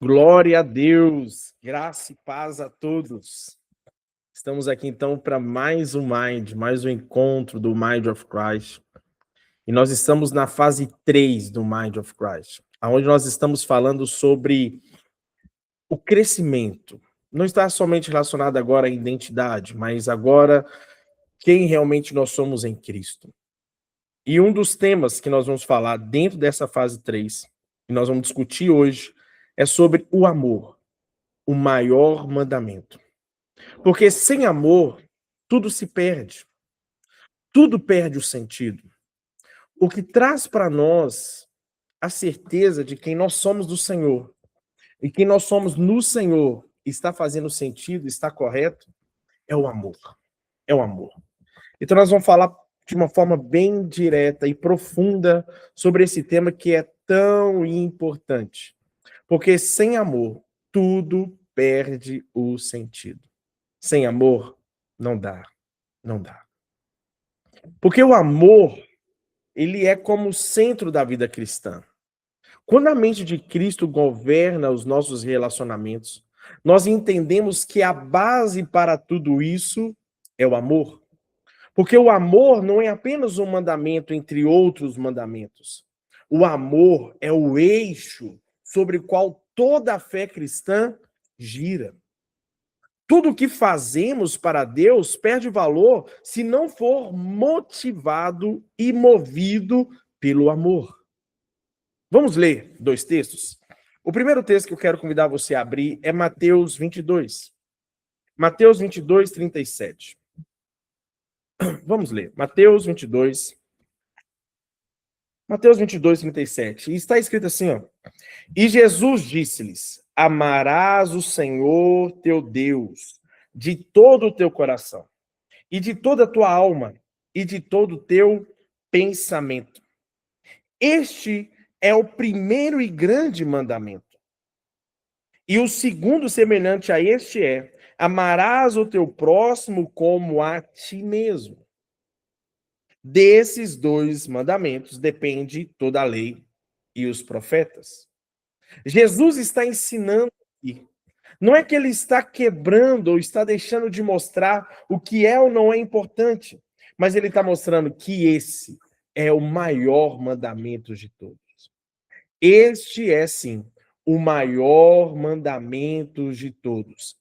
Glória a Deus, graça e paz a todos. Estamos aqui então para mais um encontro do Mind of Christ. E nós estamos na fase 3 do Mind of Christ, onde nós estamos falando sobre o crescimento. Não está somente relacionado agora à identidade, mas agora quem realmente nós somos em Cristo. E um dos temas que nós vamos falar dentro dessa fase 3, que nós vamos discutir hoje, é sobre o amor, o maior mandamento. Porque sem amor, tudo se perde. Tudo perde o sentido. O que traz para nós a certeza de quem nós somos do Senhor e quem nós somos no Senhor está fazendo sentido, está correto, é o amor. É o amor. Então nós vamos falar de uma forma bem direta e profunda sobre esse tema que é tão importante. Porque sem amor, tudo perde o sentido. Sem amor, não dá. Não dá. Porque o amor, ele é como o centro da vida cristã. Quando a mente de Cristo governa os nossos relacionamentos, nós entendemos que a base para tudo isso é o amor. Porque o amor não é apenas um mandamento entre outros mandamentos. O amor é o eixo sobre o qual toda a fé cristã gira. Tudo o que fazemos para Deus perde valor se não for motivado e movido pelo amor. Vamos ler dois textos? O primeiro texto que eu quero convidar você a abrir é Mateus 22. Mateus 22, 37. Vamos ler. Mateus 22. Mateus 22, 37. E está escrito assim, ó. E Jesus disse-lhes: amarás o Senhor teu Deus de todo o teu coração, e de toda a tua alma, e de todo o teu pensamento. Este é o primeiro e grande mandamento. E o segundo semelhante a este é: amarás o teu próximo como a ti mesmo. Desses dois mandamentos depende toda a lei e os profetas. Jesus está ensinando aqui. Não é que ele está quebrando ou está deixando de mostrar o que é ou não é importante, mas ele está mostrando que esse é o maior mandamento de todos. Este é, sim, o maior mandamento de todos.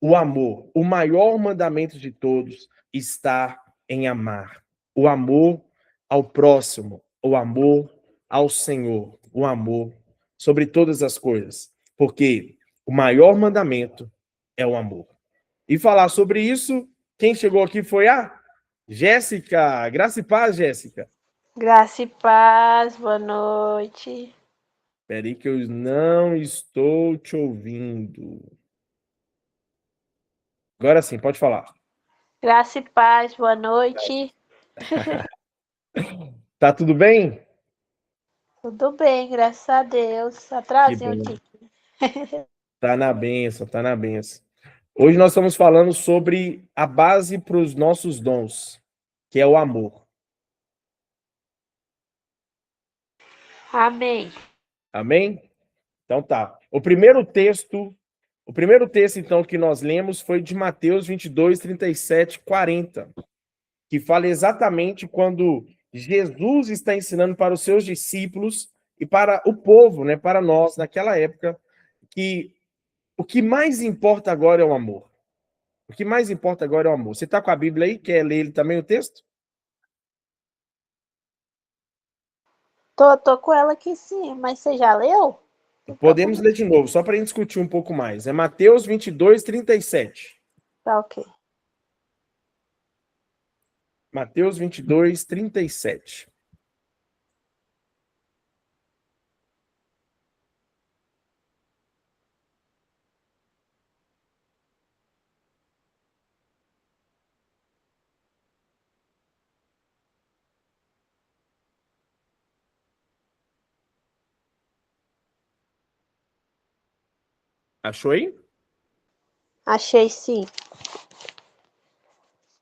O amor. O maior mandamento de todos está em amar. O amor ao próximo, o amor ao Senhor, o amor sobre todas as coisas. Porque o maior mandamento é o amor. E falar sobre isso, quem chegou aqui foi a Jéssica. Graça e paz, Jéssica. Graça e paz, boa noite. Espera aí que eu não estou te ouvindo. Agora sim, pode falar. Graça e paz, boa noite. Tá tudo bem? Tudo bem, graças a Deus. Que Atrasinho bom. aqui. Tá na bênção, tá na bênção. Hoje nós estamos falando sobre a base para os nossos dons, que é o amor. Amém. Amém? Então tá. O primeiro texto então que nós lemos foi de Mateus 22, 37, 40, que fala exatamente quando Jesus está ensinando para os seus discípulos e para o povo, né, para nós naquela época, que o que mais importa agora é o amor. O que mais importa agora é o amor. Você está com a Bíblia aí? Quer ler ele também, o texto? Tô com ela aqui sim, mas você já leu? Podemos ler de novo, só para a gente discutir um pouco mais. É Mateus 22, 37. Tá ok. Mateus 22, 37. Achou aí? Achei sim.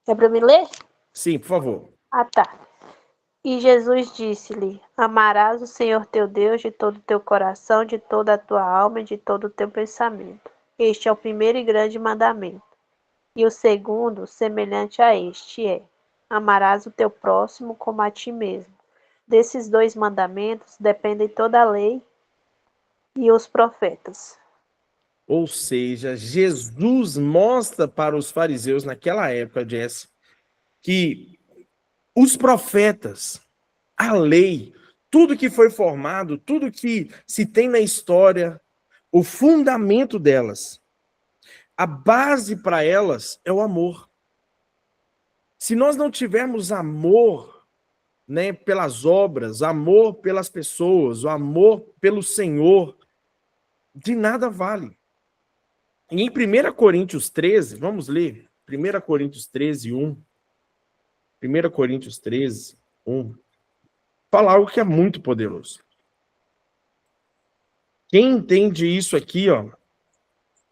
É para me ler? Sim, por favor. Ah, tá. E Jesus disse-lhe: Amarás o Senhor teu Deus de todo o teu coração, de toda a tua alma e de todo o teu pensamento. Este é o primeiro e grande mandamento. E o segundo, semelhante a este, é: Amarás o teu próximo como a ti mesmo. Desses dois mandamentos dependem toda a lei e os profetas. Ou seja, Jesus mostra para os fariseus naquela época, Jesse, que os profetas, a lei, tudo que foi formado, tudo que se tem na história, o fundamento delas, a base para elas é o amor. Se nós não tivermos amor, né, pelas obras, amor pelas pessoas, o amor pelo Senhor, de nada vale. E em 1 Coríntios 13, vamos ler, 1 Coríntios 13, 1. 1 Coríntios 13, 1. Fala algo que é muito poderoso. Quem entende isso aqui, ó,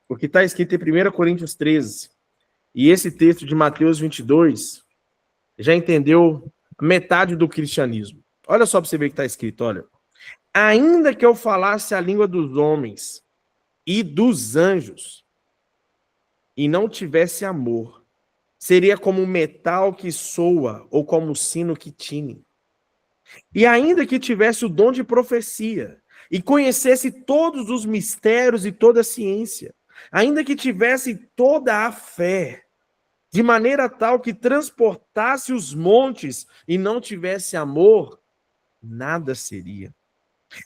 o que está escrito em 1 Coríntios 13, e esse texto de Mateus 22, já entendeu metade do cristianismo. Olha só para você ver o que está escrito, olha. Ainda que eu falasse a língua dos homens e dos anjos, e não tivesse amor, seria como um metal que soa, ou como um sino que tine. E ainda que tivesse o dom de profecia, e conhecesse todos os mistérios e toda a ciência, ainda que tivesse toda a fé, de maneira tal que transportasse os montes e não tivesse amor, nada seria.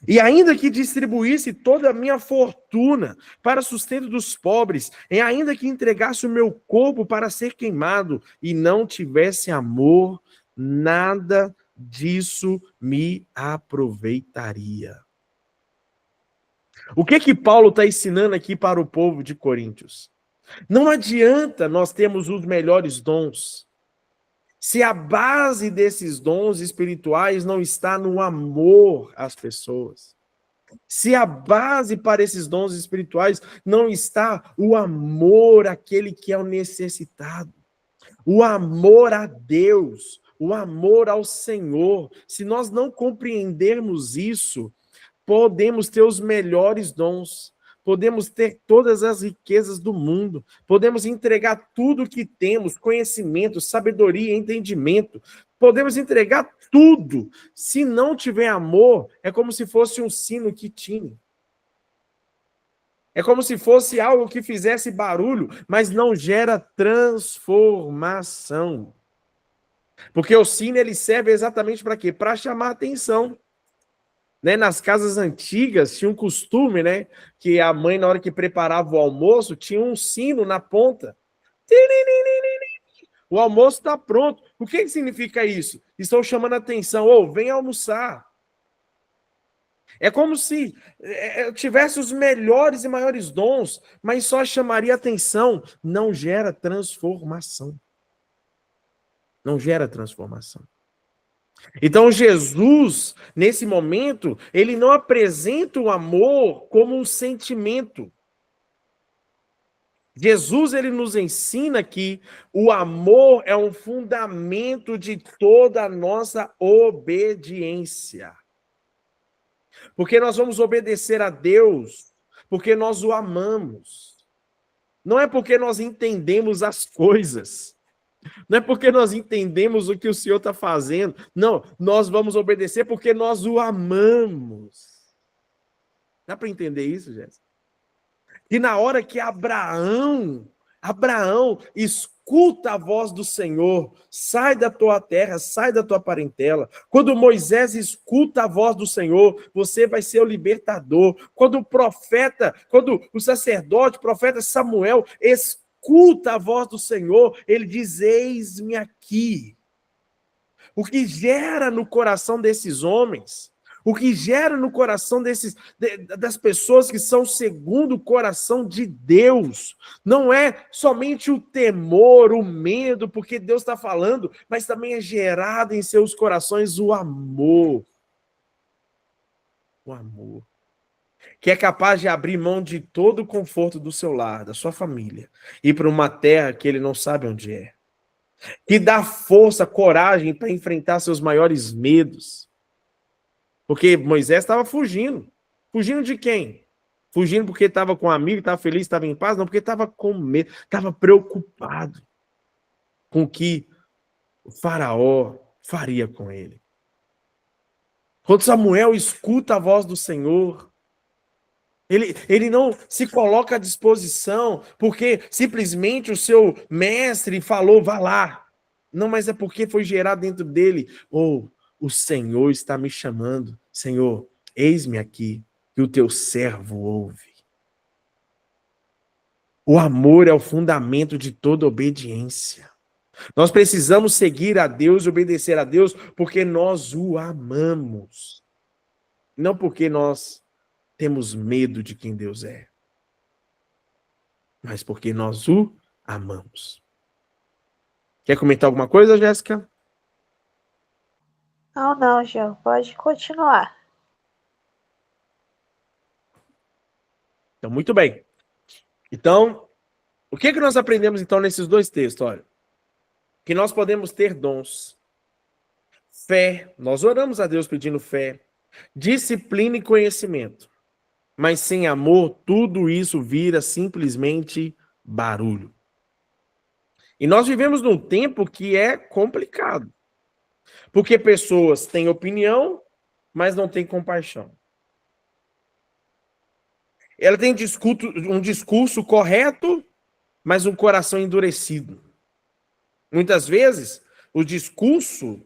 E ainda que distribuísse toda a minha fortuna para sustento dos pobres, e ainda que entregasse o meu corpo para ser queimado e não tivesse amor, nada disso me aproveitaria. O que Paulo está ensinando aqui para o povo de Coríntios? Não adianta nós termos os melhores dons, se a base desses dons espirituais não está no amor às pessoas. Se a base para esses dons espirituais não está o amor àquele que é o necessitado, o amor a Deus, o amor ao Senhor, se nós não compreendermos isso, podemos ter os melhores dons, podemos ter todas as riquezas do mundo, podemos entregar tudo o que temos, conhecimento, sabedoria, entendimento, podemos entregar tudo. Se não tiver amor, é como se fosse um sino que tine. É como se fosse algo que fizesse barulho, mas não gera transformação. Porque o sino ele serve exatamente para quê? Para chamar atenção. Né, nas casas antigas tinha um costume, né, que a mãe, na hora que preparava o almoço, tinha um sino na ponta. O almoço está pronto. O que significa isso? Estão chamando a atenção. Ô, vem almoçar. É como se eu tivesse os melhores e maiores dons, mas só chamaria atenção. Não gera transformação. Não gera transformação. Então Jesus, nesse momento, ele não apresenta o amor como um sentimento. Jesus, ele nos ensina que o amor é um fundamento de toda a nossa obediência. Porque nós vamos obedecer a Deus, porque nós o amamos. Não é porque nós entendemos as coisas. Não é porque nós entendemos o que o Senhor está fazendo. Não, nós vamos obedecer porque nós o amamos. Dá para entender isso, Jéssica? E na hora que Abraão escuta a voz do Senhor, sai da tua terra, sai da tua parentela. Quando Moisés escuta a voz do Senhor, você vai ser o libertador. Quando o sacerdote, o profeta Samuel, escuta a voz do Senhor, ele diz: eis-me aqui. O que gera no coração desses homens, o que gera no coração das pessoas que são segundo o coração de Deus, não é somente o temor, o medo, porque Deus está falando, mas também é gerado em seus corações o amor. O amor. Que é capaz de abrir mão de todo o conforto do seu lar, da sua família, ir para uma terra que ele não sabe onde é. que dá força, coragem para enfrentar seus maiores medos. Porque Moisés estava fugindo. Fugindo de quem? Fugindo porque estava com um amigo, estava feliz, estava em paz? Não, porque estava com medo, estava preocupado com o que o faraó faria com ele. Quando Samuel escuta a voz do Senhor, ele não se coloca à disposição porque simplesmente o seu mestre falou, vá lá. Não, mas é porque foi gerado dentro dele. O Senhor está me chamando. Senhor, eis-me aqui, que o teu servo ouve. O amor é o fundamento de toda obediência. Nós precisamos seguir a Deus e obedecer a Deus porque nós o amamos. Não porque nós temos medo de quem Deus é, mas porque nós o amamos. Quer comentar alguma coisa, Jéssica? Não, João, pode continuar. Então, muito bem. Então, o que nós aprendemos então nesses dois textos? Olha, que nós podemos ter dons, fé, nós oramos a Deus pedindo fé, disciplina e conhecimento. Mas sem amor, tudo isso vira simplesmente barulho. E nós vivemos num tempo que é complicado. Porque pessoas têm opinião, mas não têm compaixão. Ela tem um discurso correto, mas um coração endurecido. Muitas vezes, o discurso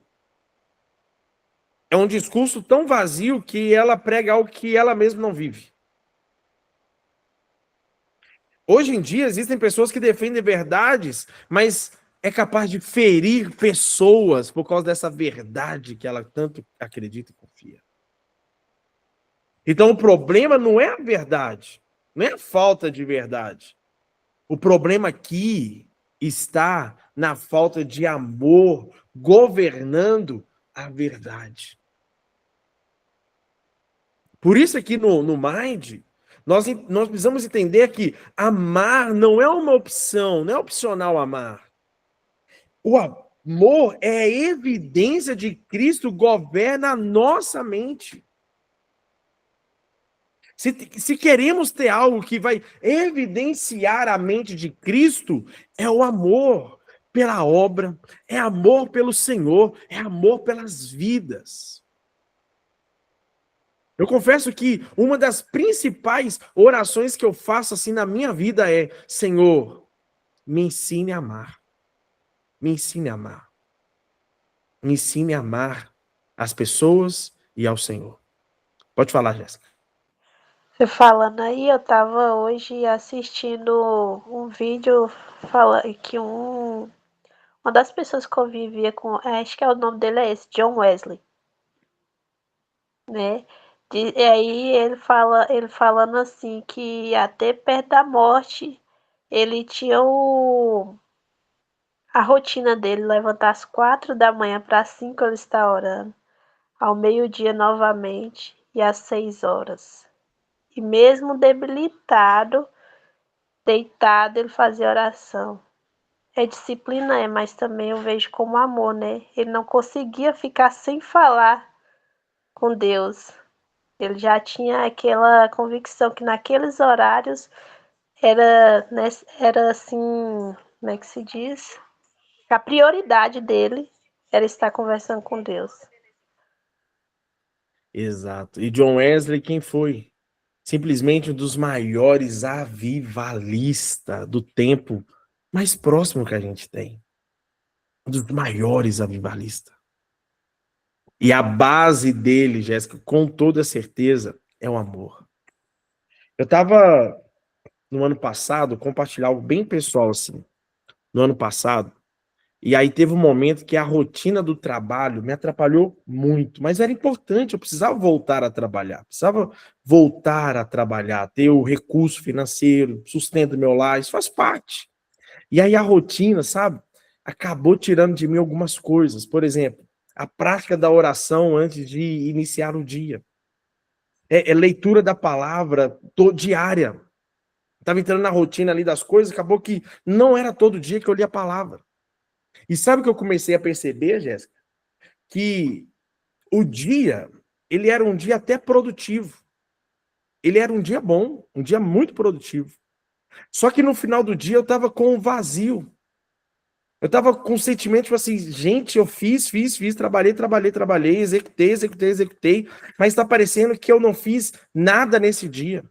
é um discurso tão vazio que ela prega algo que ela mesma não vive. Hoje em dia, existem pessoas que defendem verdades, mas é capaz de ferir pessoas por causa dessa verdade que ela tanto acredita e confia. Então, o problema não é a verdade, não é a falta de verdade. O problema aqui está na falta de amor governando a verdade. Por isso aqui no Mind, nós precisamos entender que amar não é uma opção, não é opcional amar. O amor é a evidência de Cristo governa a nossa mente. Se queremos ter algo que vai evidenciar a mente de Cristo, é o amor pela obra, é amor pelo Senhor, é amor pelas vidas. Eu confesso que uma das principais orações que eu faço assim na minha vida é: Senhor, me ensine a amar. Me ensine a amar. Me ensine a amar as pessoas e ao Senhor. Pode falar, Jéssica. Você falando aí, eu tava hoje assistindo um vídeo falando que uma das pessoas que convivia com, acho que o nome dele é esse, John Wesley, né? E aí ele falando assim que até perto da morte ele tinha a rotina dele levantar às 4 da manhã para 5 ele estar orando, ao meio-dia novamente e às 6 horas. E mesmo debilitado, deitado, ele fazia oração. É disciplina, mas também eu vejo como amor, né? Ele não conseguia ficar sem falar com Deus. Ele já tinha aquela convicção que naqueles horários era, né, era assim, como é que se diz? A prioridade dele era estar conversando com Deus. Exato. E John Wesley, quem foi? Simplesmente um dos maiores avivalistas do tempo mais próximo que a gente tem. Um dos maiores avivalistas. E a base dele, Jéssica, com toda certeza, é o amor. Eu estava, no ano passado, compartilhar algo bem pessoal, assim. No ano passado, e aí teve um momento que a rotina do trabalho me atrapalhou muito, mas era importante, eu precisava voltar a trabalhar, ter o recurso financeiro, sustento do meu lar, isso faz parte. E aí a rotina, sabe, acabou tirando de mim algumas coisas. Por exemplo, a prática da oração antes de iniciar o dia. É leitura da palavra diária. Estava entrando na rotina ali das coisas, acabou que não era todo dia que eu lia a palavra. E sabe o que eu comecei a perceber, Jéssica? Que o dia, ele era um dia até produtivo. Ele era um dia bom, um dia muito produtivo. Só que no final do dia eu estava com um vazio. Eu estava com um sentimento, tipo assim, gente, eu fiz, trabalhei, executei, mas está parecendo que eu não fiz nada nesse dia.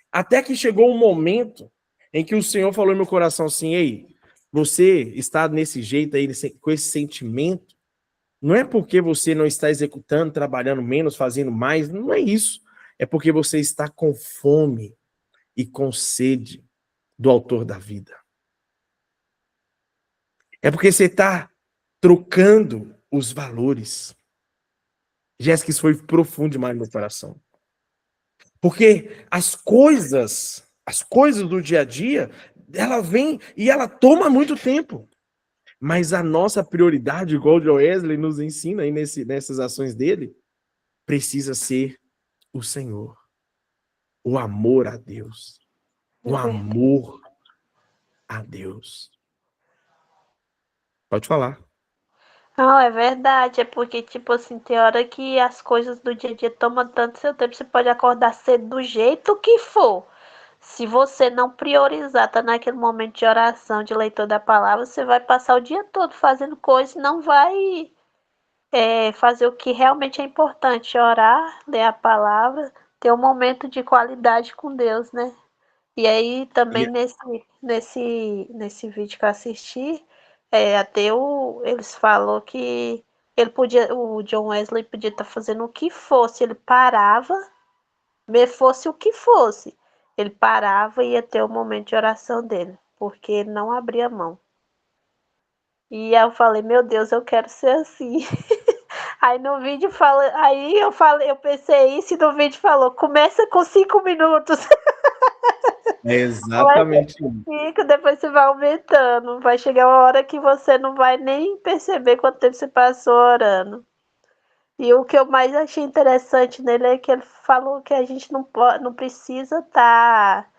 Até que chegou um momento em que o Senhor falou no meu coração assim, ei, você está nesse jeito aí, com esse sentimento, não é porque você não está executando, trabalhando menos, fazendo mais, não é isso. É porque você está com fome e com sede do autor da vida. É porque você está trocando os valores. Jéssica, isso foi profundo demais no meu coração. Porque as coisas do dia a dia, ela vem e ela toma muito tempo. Mas a nossa prioridade, igual o John Wesley nos ensina aí nessas ações dele, precisa ser o Senhor. O amor a Deus. É O verdade. amor a Deus. Pode falar. Não, é verdade. É porque, tipo assim, tem hora que as coisas do dia a dia tomam tanto seu tempo. Você pode acordar cedo do jeito que for. Se você não priorizar, tá naquele momento de oração, de leitura da palavra, você vai passar o dia todo fazendo coisas e não vai fazer o que realmente é importante. Orar, ler a palavra, ter um momento de qualidade com Deus, né? E aí também E nesse vídeo que eu assisti, até eles falou que o John Wesley podia estar fazendo o que fosse, ele parava, fosse o que fosse, ele parava e ia ter o momento de oração dele, porque ele não abria mão. E aí eu falei, meu Deus, eu quero ser assim. Aí no vídeo fala, eu pensei isso e no vídeo falou, começa com 5 minutos. é exatamente isso. Fica, depois você vai aumentando. Vai chegar uma hora que você não vai nem perceber quanto tempo você passou orando. E o que eu mais achei interessante nele é que ele falou que a gente não precisa estar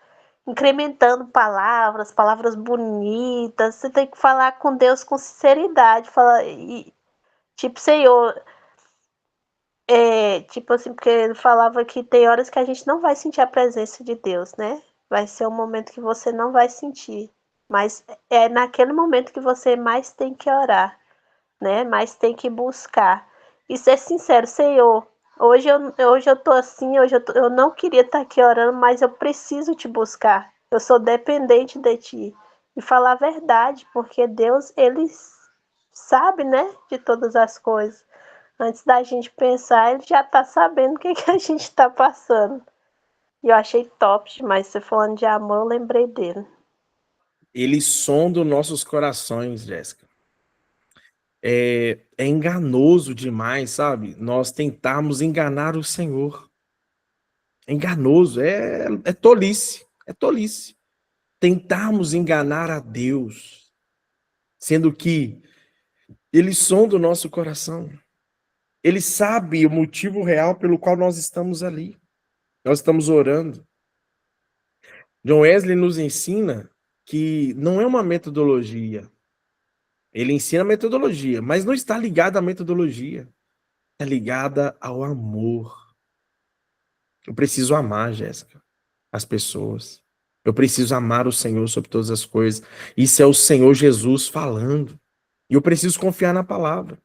incrementando palavras bonitas. Você tem que falar com Deus com sinceridade. Tipo, Senhor, tipo assim, porque ele falava que tem horas que a gente não vai sentir a presença de Deus, né? Vai ser um momento que você não vai sentir. Mas é naquele momento que você mais tem que orar, né? Mais tem que buscar. E ser sincero, Senhor, hoje eu tô assim, eu não queria estar aqui orando, mas eu preciso te buscar. Eu sou dependente de ti. E falar a verdade, porque Deus, ele sabe, né? De todas as coisas. Antes da gente pensar, ele já tá sabendo o que, que a gente tá passando. E eu achei top demais. Você falando de amor, eu lembrei dele. Ele sonda os nossos corações, Jéssica. É enganoso demais, sabe? Nós tentarmos enganar o Senhor. É enganoso, é tolice. É tolice. Tentarmos enganar a Deus, sendo que Ele sonda o nosso coração. Ele sabe o motivo real pelo qual nós estamos ali. Nós estamos orando. John Wesley nos ensina que não é uma metodologia. Ele ensina a metodologia, mas não está ligada à metodologia. Está ligada ao amor. Eu preciso amar, Jéssica, as pessoas. Eu preciso amar o Senhor sobre todas as coisas. Isso é o Senhor Jesus falando. E eu preciso confiar na palavra.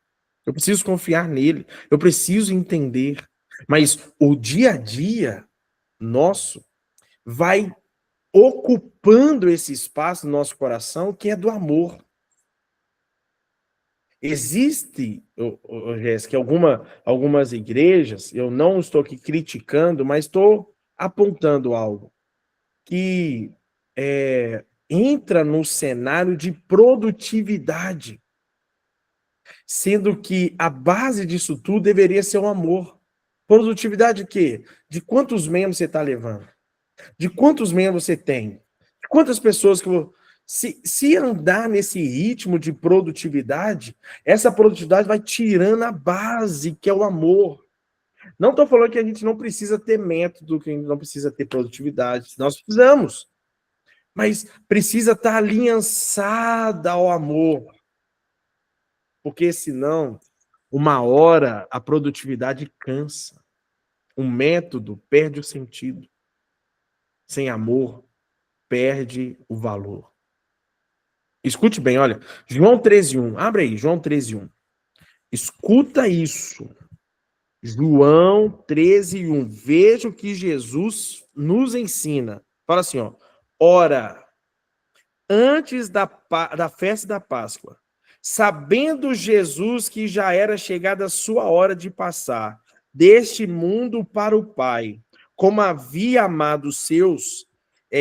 Eu preciso confiar nele. Eu preciso entender. Mas o dia a dia nosso vai ocupando esse espaço no nosso coração que é do amor. Existe, Jéssica, algumas igrejas, eu não estou aqui criticando, mas estou apontando algo que entra no cenário de produtividade, sendo que a base disso tudo deveria ser o amor. Produtividade de quê? De quantos membros você está levando? De quantos membros você tem? De quantas pessoas que... Se andar nesse ritmo de produtividade, essa produtividade vai tirando a base, que é o amor. Não estou falando que a gente não precisa ter método, que a gente não precisa ter produtividade. Nós precisamos. mas precisa estar aliançada ao amor, porque senão, uma hora a produtividade cansa, um método perde o sentido, sem amor perde o valor. Escute bem, olha, João 13:1, abre aí, João 13:1. Escuta isso. João 13:1. Veja o que Jesus nos ensina. Fala assim, ó. Ora, antes da festa da Páscoa, sabendo Jesus que já era chegada a sua hora de passar deste mundo para o Pai, como havia amado os seus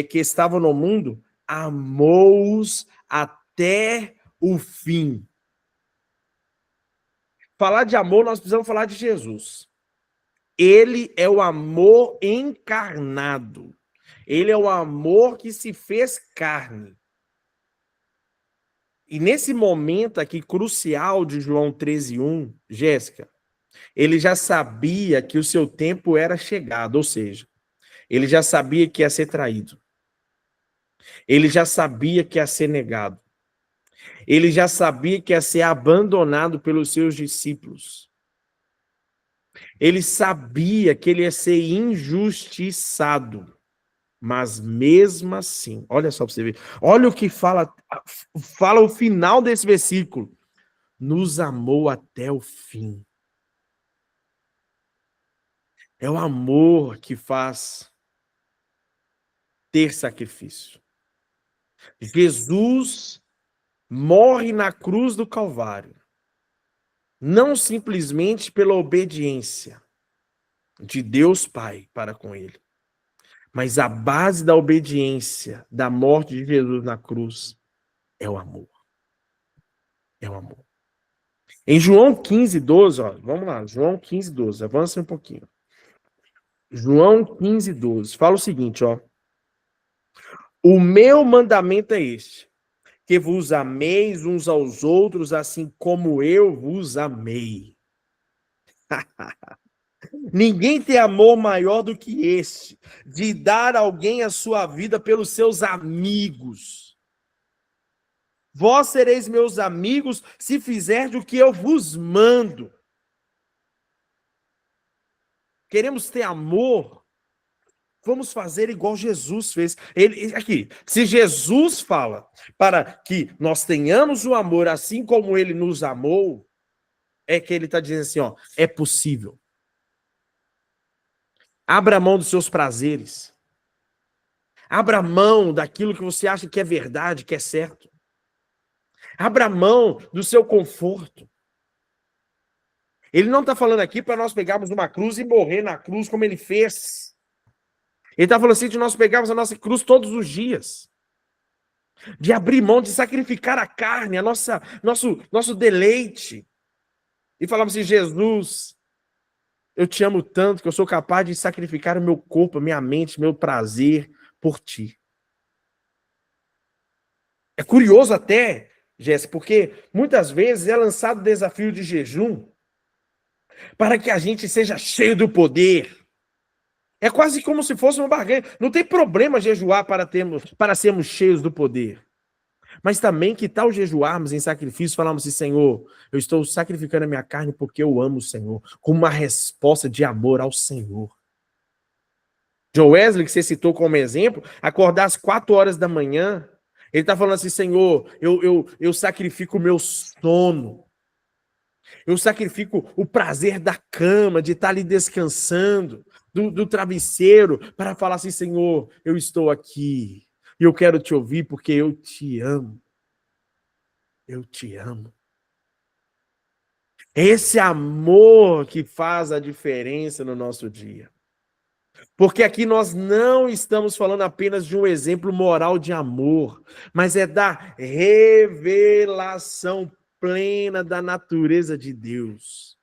que estavam no mundo, amou-os até o fim. Falar de amor, nós precisamos falar de Jesus. Ele é o amor encarnado. Ele é o amor que se fez carne. E nesse momento aqui crucial de João 13:1, Jéssica, ele já sabia que o seu tempo era chegado, ou seja, ele já sabia que ia ser traído. Ele já sabia que ia ser negado. Ele já sabia que ia ser abandonado pelos seus discípulos. Ele sabia que ele ia ser injustiçado. Mas mesmo assim, olha só para você ver. Olha o que fala o final desse versículo. Nos amou até o fim. É o amor que faz ter sacrifício. Jesus morre na cruz do Calvário, não simplesmente pela obediência de Deus Pai para com ele, mas a base da obediência, da morte de Jesus na cruz, é o amor. É o amor. Em João 15:12, ó, vamos lá, João 15:12, avança um pouquinho. João 15:12, fala o seguinte, ó. O meu mandamento é este, que vos ameis uns aos outros, assim como eu vos amei. Ninguém tem amor maior do que este, de dar alguém a sua vida pelos seus amigos. Vós sereis meus amigos se fizerdes o que eu vos mando. Queremos ter amor? Vamos fazer igual Jesus fez. Ele, aqui, se Jesus fala para que nós tenhamos o amor assim como ele nos amou, é que ele está dizendo assim, ó, é possível. Abra mão dos seus prazeres. Abra mão daquilo que você acha que é verdade, que é certo. Abra mão do seu conforto. Ele não está falando aqui para nós pegarmos uma cruz e morrer na cruz como ele fez. Ele está falando assim de nós pegarmos a nossa cruz todos os dias. De abrir mão, de sacrificar a carne, nosso deleite. E falarmos assim, Jesus, eu te amo tanto que eu sou capaz de sacrificar o meu corpo, a minha mente, meu prazer por ti. É curioso até, Jéssica, porque muitas vezes é lançado o desafio de jejum para que a gente seja cheio do poder. É quase como se fosse uma barganha. Não tem problema jejuar para sermos cheios do poder. Mas também que tal jejuarmos em sacrifício, falarmos assim, Senhor, eu estou sacrificando a minha carne porque eu amo o Senhor, como uma resposta de amor ao Senhor. John Wesley, que você citou como exemplo, acordar às 4 horas da manhã, ele está falando assim, Senhor, eu sacrifico o meu sono, eu sacrifico o prazer da cama, de estar ali descansando, do travesseiro, para falar assim, Senhor, eu estou aqui, e eu quero te ouvir porque eu te amo. Eu te amo. É esse amor que faz a diferença no nosso dia. Porque aqui nós não estamos falando apenas de um exemplo moral de amor, mas é da revelação plena da natureza de Deus.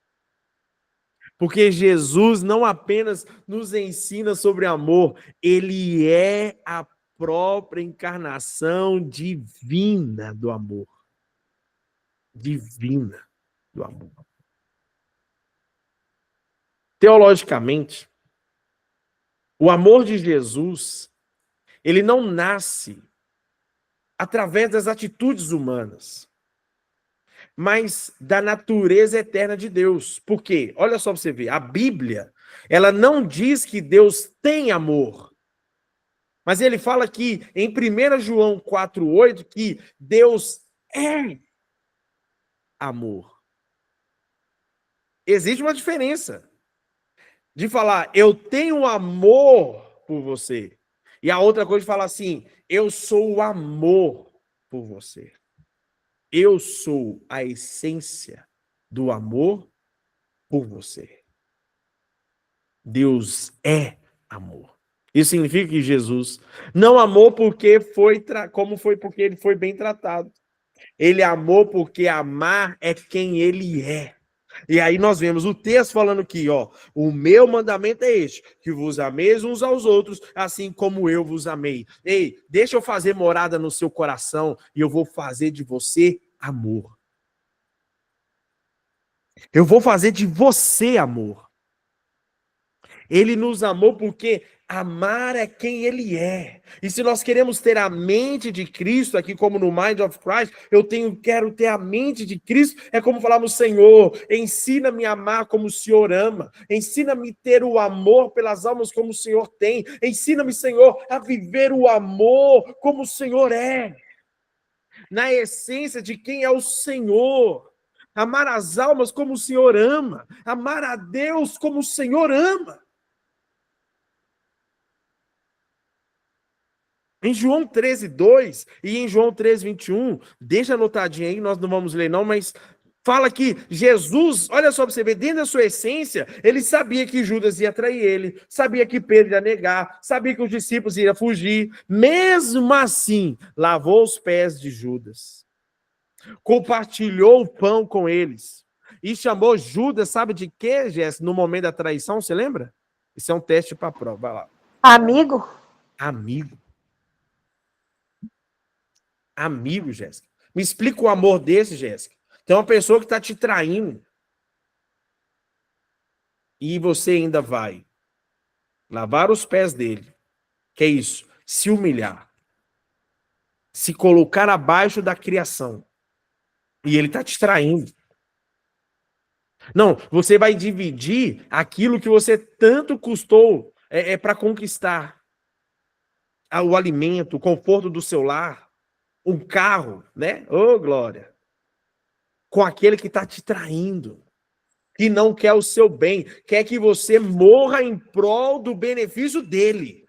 Porque Jesus não apenas nos ensina sobre amor, ele é a própria encarnação divina do amor. Divina do amor. Teologicamente, o amor de Jesus, ele não nasce através das atitudes humanas, mas da natureza eterna de Deus. Por quê? Olha só para você ver, a Bíblia, ela não diz que Deus tem amor, mas ele fala aqui em 1 João 4,8 que Deus é amor. Existe uma diferença de falar, eu tenho amor por você, e a outra coisa de falar assim, eu sou o amor por você. Eu sou a essência do amor por você. Deus é amor. Isso significa que Jesus não amou porque porque ele foi bem tratado. Ele amou porque amar é quem ele é. E aí nós vemos o texto falando aqui, ó, o meu mandamento é este, que vos ameis uns aos outros, assim como eu vos amei. Ei, deixa eu fazer morada no seu coração e eu vou fazer de você amor. Eu vou fazer de você amor. Ele nos amou porque amar é quem ele é. E se nós queremos ter a mente de Cristo, aqui como no Mind of Christ, quero ter a mente de Cristo, é como falarmos, Senhor, ensina-me a amar como o Senhor ama, ensina-me a ter o amor pelas almas como o Senhor tem, ensina-me, Senhor, a viver o amor como o Senhor é, na essência de quem é o Senhor. Amar as almas como o Senhor ama, amar a Deus como o Senhor ama. Em João 13:2 e em João 13:21, deixa anotadinho aí, nós não vamos ler não, mas fala que Jesus, olha só para você ver, dentro da sua essência, ele sabia que Judas ia trair ele, sabia que Pedro ia negar, sabia que os discípulos iam fugir, mesmo assim, lavou os pés de Judas, compartilhou o pão com eles e chamou Judas, sabe de quê, Jéssica, no momento da traição, você lembra? Isso é um teste para a prova, vai lá. Amigo? Amigo. Amigo, Jéssica. Me explica o amor desse, Jéssica. Tem uma pessoa que está te traindo. E você ainda vai lavar os pés dele. Que é isso? Se humilhar. Se colocar abaixo da criação. E ele está te traindo. Não, você vai dividir aquilo que você tanto custou para conquistar. O alimento, o conforto do seu lar, um carro, né? Ô, glória. Com aquele que está te traindo. Que não quer o seu bem, quer que você morra em prol do benefício dele.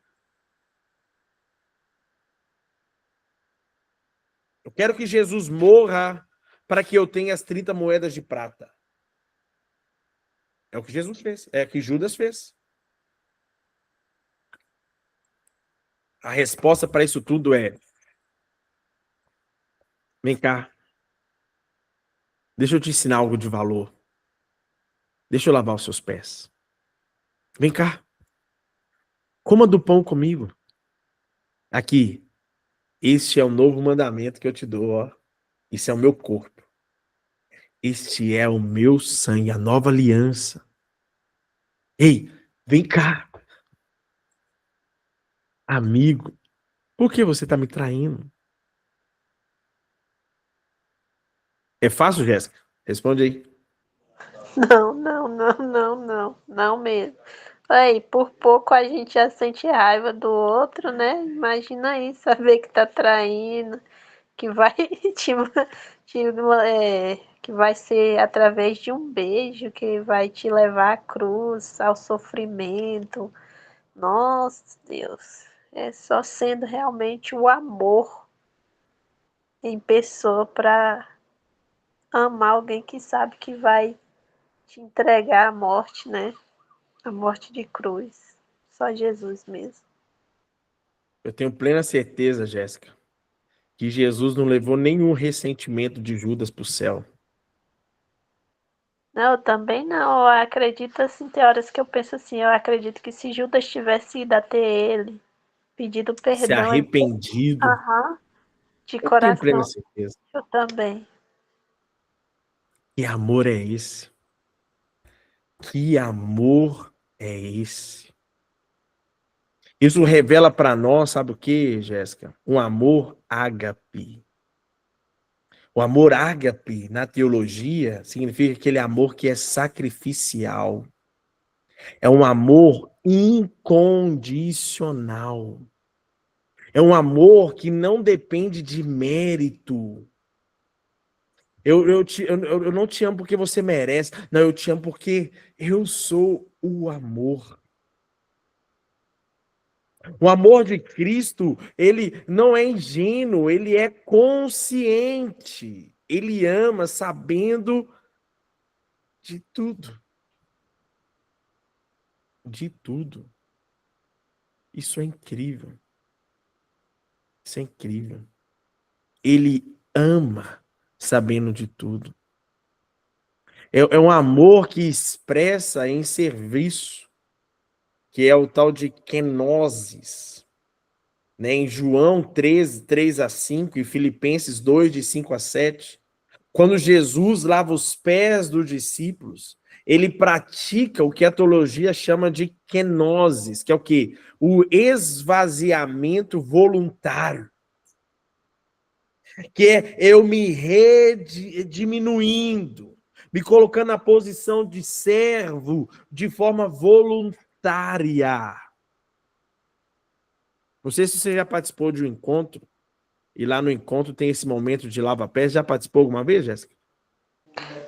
Eu quero que Jesus morra para que eu tenha as 30 moedas de prata. É o que Jesus fez, é o que Judas fez. A resposta para isso tudo é: vem cá, deixa eu te ensinar algo de valor. Deixa eu lavar os seus pés. Vem cá, coma do pão comigo. Aqui, este é o novo mandamento que eu te dou, ó. Isso é o meu corpo. Este é o meu sangue, a nova aliança. Ei, vem cá, amigo. Por que você está me traindo? É fácil, Jéssica? Responde aí. Não mesmo. Aí, por pouco a gente já sente raiva do outro, né? Imagina aí, saber que tá traindo, que vai que vai ser através de um beijo que vai te levar à cruz, ao sofrimento. Nossa, Deus, é só sendo realmente o amor em pessoa para amar alguém que sabe que vai te entregar a morte, né? A morte de cruz. Só Jesus mesmo. Eu tenho plena certeza, Jéssica, que Jesus não levou nenhum ressentimento de Judas para o céu. Não, eu também não. Eu acredito assim, tem horas que eu penso assim, eu acredito que se Judas tivesse ido até ele, pedido Se perdão, ele... arrependido. Aham, de Eu tenho plena coração. certeza. Eu também. Que amor é esse? Que amor é esse? Isso revela para nós, sabe o que, Jéssica? Um amor ágape. O amor ágape, na teologia, significa aquele amor que é sacrificial. É um amor incondicional. É um amor que não depende de mérito. Eu não te amo porque você merece. Não, eu te amo porque eu sou o amor. O amor de Cristo, ele não é ingênuo, ele é consciente. Ele ama sabendo de tudo. De tudo. Isso é incrível. Isso é incrível. Ele ama sabendo de tudo. É um amor que expressa em serviço, que é o tal de kenosis. Né? Em João 13, 3-5 e Filipenses 2, de 5-7, quando Jesus lava os pés dos discípulos, ele pratica o que a teologia chama de kenosis, que é o quê? O esvaziamento voluntário. Que é eu me diminuindo, me colocando na posição de servo de forma voluntária. Não sei se você já participou de um encontro, e lá no encontro tem esse momento de lava-pés. Já participou alguma vez, Jéssica?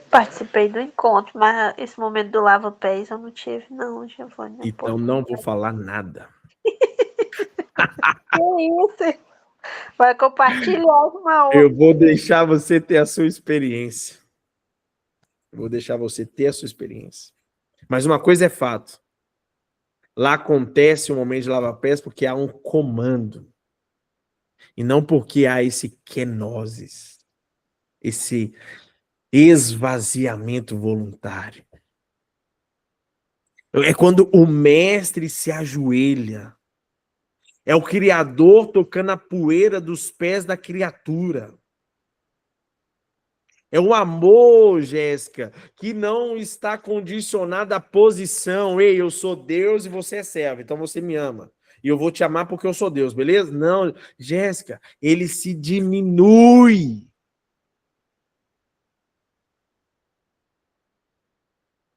Participei do encontro, mas esse momento do lava-pés eu não tive, não, Giovanni. Então não vou falar nada. Que isso? Vai compartilhar uma outra. Eu vou deixar você ter a sua experiência. Eu vou deixar você ter a sua experiência. Mas uma coisa é fato. Lá acontece um momento de lava-pés porque há um comando. E não porque há esse kenosis, esse esvaziamento voluntário. É quando o mestre se ajoelha. É o Criador tocando a poeira dos pés da criatura. É um amor, Jéssica, que não está condicionado à posição. Ei, eu sou Deus e você é servo, então você me ama. E eu vou te amar porque eu sou Deus, beleza? Não, Jéssica, ele se diminui.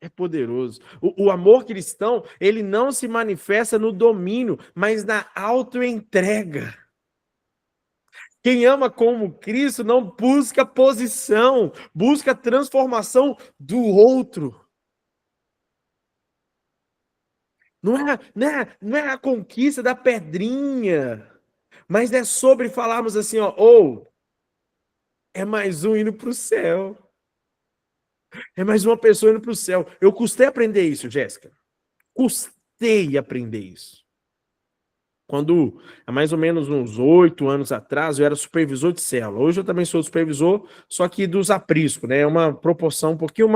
É poderoso. O amor cristão, ele não se manifesta no domínio, mas na autoentrega. Quem ama como Cristo não busca posição, busca transformação do outro. Não é a conquista da pedrinha, mas é sobre falarmos assim, ó, ou é mais um indo para o céu. É mais uma pessoa indo para o céu. Eu custei aprender isso, Jéssica. Custei aprender isso. Quando, há mais ou menos uns 8 anos atrás, eu era supervisor de célula. Hoje eu também sou supervisor, só que dos apriscos, né? É uma proporção um pouquinho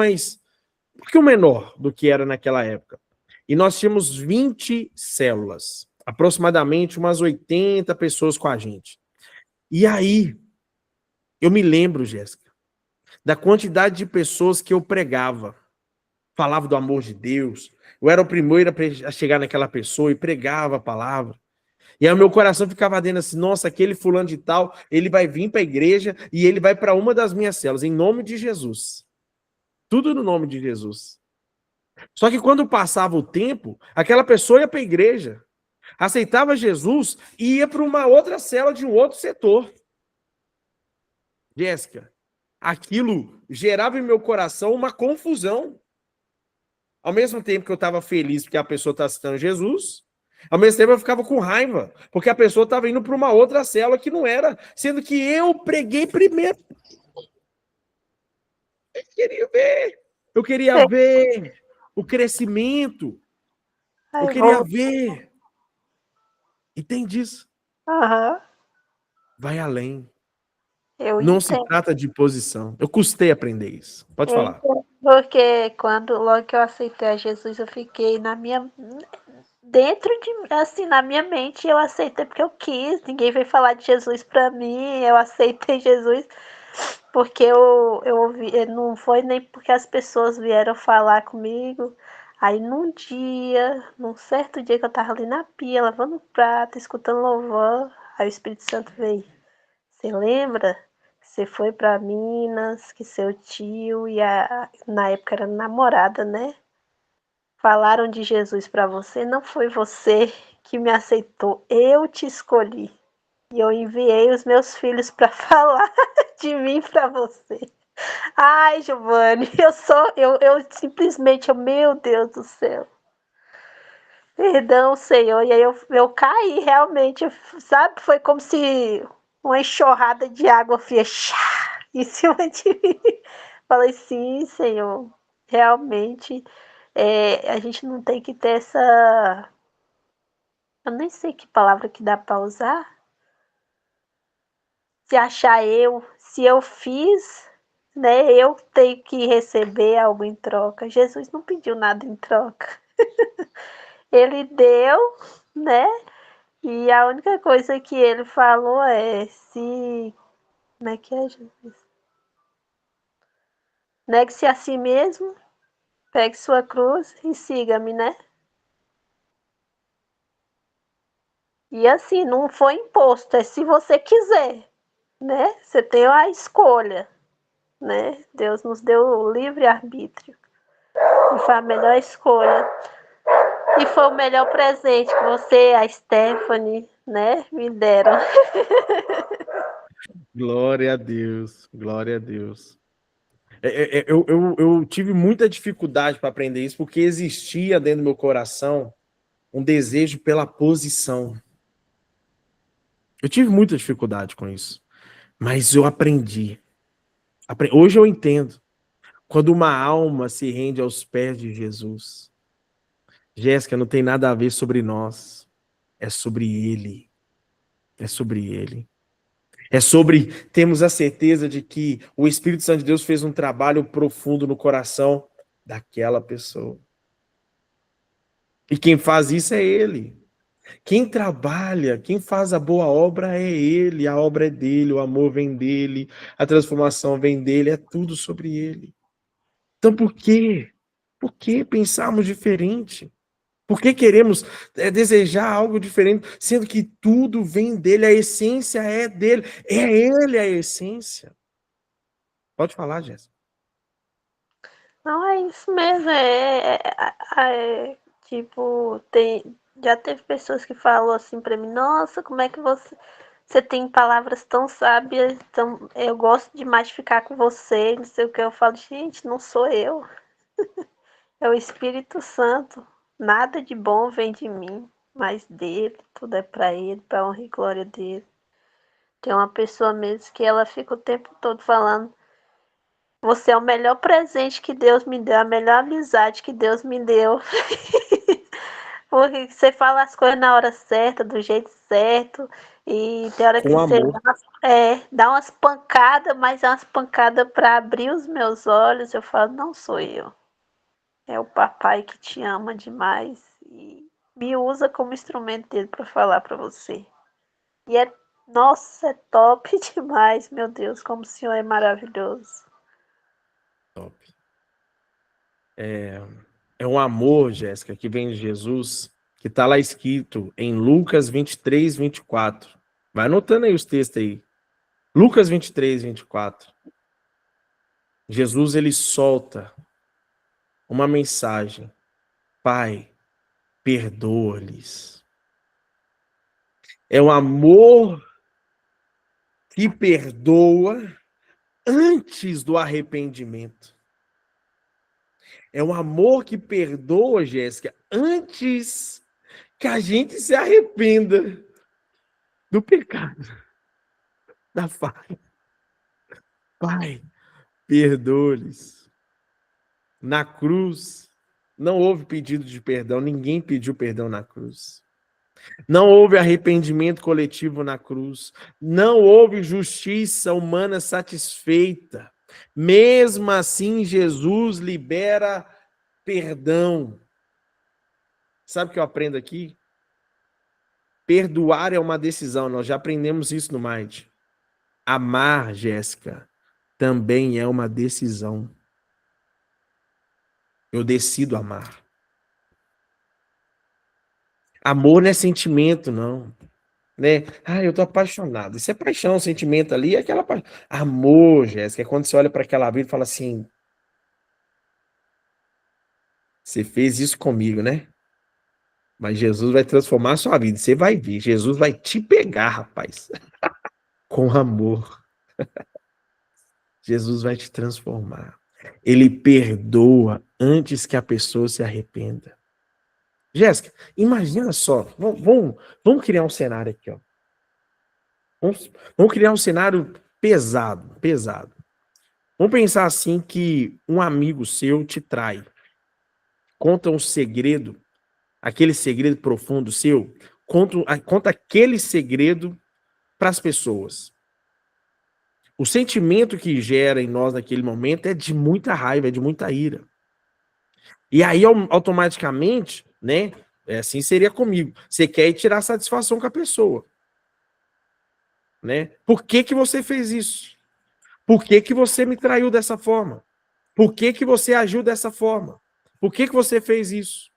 menor do que era naquela época. E nós tínhamos 20 células, aproximadamente umas 80 pessoas com a gente. E aí, eu me lembro, Jéssica, da quantidade de pessoas que eu pregava. Falava do amor de Deus. Eu era o primeiro a chegar naquela pessoa e pregava a palavra. E aí o meu coração ficava dentro assim, nossa, aquele fulano de tal, ele vai vir para a igreja e ele vai para uma das minhas células, em nome de Jesus. Tudo no nome de Jesus. Só que quando passava o tempo, aquela pessoa ia para a igreja, aceitava Jesus e ia para uma outra célula de um outro setor. Jéssica, aquilo gerava em meu coração uma confusão. Ao mesmo tempo que eu estava feliz porque a pessoa está citando Jesus, ao mesmo tempo eu ficava com raiva, porque a pessoa estava indo para uma outra célula que não era, sendo que eu preguei primeiro. Eu queria ver o crescimento, eu queria ver. Entende isso? Aham, Vai além. eu Não se entendo. trata de posição. Eu custei aprender isso. Pode Eu falar. entendo. Porque logo que eu aceitei a Jesus, eu fiquei dentro de, assim, na minha mente, eu aceitei porque eu quis. Ninguém veio falar de Jesus pra mim, eu aceitei Jesus porque eu ouvi, não foi nem porque as pessoas vieram falar comigo. Aí num certo dia que eu tava ali na pia, lavando prato, escutando louvor, aí o Espírito Santo veio. Você lembra? Você foi para Minas, que seu tio e na época era namorada, né? Falaram de Jesus para você, não foi você que me aceitou, eu te escolhi. E eu enviei os meus filhos para falar de mim para você. Ai, Giovanni, eu simplesmente, meu Deus do céu. Perdão, Senhor. E aí eu caí realmente, sabe? Foi como se uma enxurrada de água fria em cima de mim. Falei, sim, Senhor. Realmente, a gente não tem que ter essa. Eu nem sei que palavra que dá para usar. Se achar se eu fiz, né? Eu tenho que receber algo em troca. Jesus não pediu nada em troca. Ele deu, né? E a única coisa que ele falou é se. Como é que é, Jesus? Negue-se a si mesmo, pegue sua cruz e siga-me, né? E assim, não foi imposto, é se você quiser, né? Você tem a escolha, né? Deus nos deu o livre-arbítrio. E foi a melhor escolha. E foi o melhor presente que você, a Stephanie, né, me deram. Glória a Deus, glória a Deus. Eu tive muita dificuldade para aprender isso, porque existia dentro do meu coração um desejo pela posição. Eu tive muita dificuldade com isso, mas eu aprendi. Hoje eu entendo. Quando uma alma se rende aos pés de Jesus, Jéssica, não tem nada a ver sobre nós, é sobre Ele. É sobre Ele. É sobre termos a certeza de que o Espírito Santo de Deus fez um trabalho profundo no coração daquela pessoa. E quem faz isso é Ele. Quem trabalha, quem faz a boa obra é Ele, a obra é dele, o amor vem dele, a transformação vem dele, é tudo sobre Ele. Então por quê? Por que pensarmos diferente? Por que queremos desejar algo diferente, sendo que tudo vem dele, a essência é dele, é ele a essência? Pode falar, Jéssica. Não é isso mesmo, tipo, já teve pessoas que falam assim pra mim, nossa, como é que você tem palavras tão sábias, eu gosto demais de ficar com você, não sei o que, eu falo, gente, não sou eu, é o Espírito Santo, nada de bom vem de mim, mas dele, tudo é pra ele, pra honra e glória dele. Tem uma pessoa mesmo que ela fica o tempo todo falando, você é o melhor presente que Deus me deu, a melhor amizade que Deus me deu. Porque você fala as coisas na hora certa, do jeito certo, e tem hora que Com você amor. dá umas pancadas, mas é umas pancadas para abrir os meus olhos. Eu falo, não sou eu. É o papai que te ama demais e me usa como instrumento dele para falar para você. E nossa, é top demais, meu Deus, como o Senhor é maravilhoso. Top. É um amor, Jéssica, que vem de Jesus, que está lá escrito em Lucas 23, 24. Vai anotando aí os textos aí. Lucas 23, 24. Jesus, ele solta uma mensagem. Pai, perdoa-lhes. É um amor que perdoa antes do arrependimento. É um amor que perdoa, Jéssica, antes que a gente se arrependa do pecado, da falha. Pai, perdoa-lhes. Na cruz, não houve pedido de perdão, ninguém pediu perdão na cruz. Não houve arrependimento coletivo na cruz. Não houve justiça humana satisfeita. Mesmo assim, Jesus libera perdão. Sabe o que eu aprendo aqui? Perdoar é uma decisão. Nós já aprendemos isso no Mind. Amar, Jéssica, também é uma decisão. Eu decido amar. Amor não é sentimento, não. Né? Ah, eu tô apaixonado. Isso é paixão, sentimento ali, é aquela paixão. Amor, Jéssica, é quando você olha para aquela vida e fala assim: você fez isso comigo, né? Mas Jesus vai transformar a sua vida. Você vai ver. Jesus vai te pegar, rapaz. Com amor. Jesus vai te transformar. Ele perdoa antes que a pessoa se arrependa. Jéssica, imagina só. Vamos criar um cenário aqui, ó. Vamos criar um cenário pesado, pesado. Vamos pensar assim que um amigo seu te trai. Conta um segredo, aquele segredo profundo seu. Conta aquele segredo para as pessoas. O sentimento que gera em nós naquele momento é de muita raiva, é de muita ira. E aí, automaticamente, né? Assim seria comigo. Você quer ir tirar satisfação com a pessoa. Né? Por que que você fez isso? Por que que você me traiu dessa forma? Por que que você agiu dessa forma? Por que que você fez isso?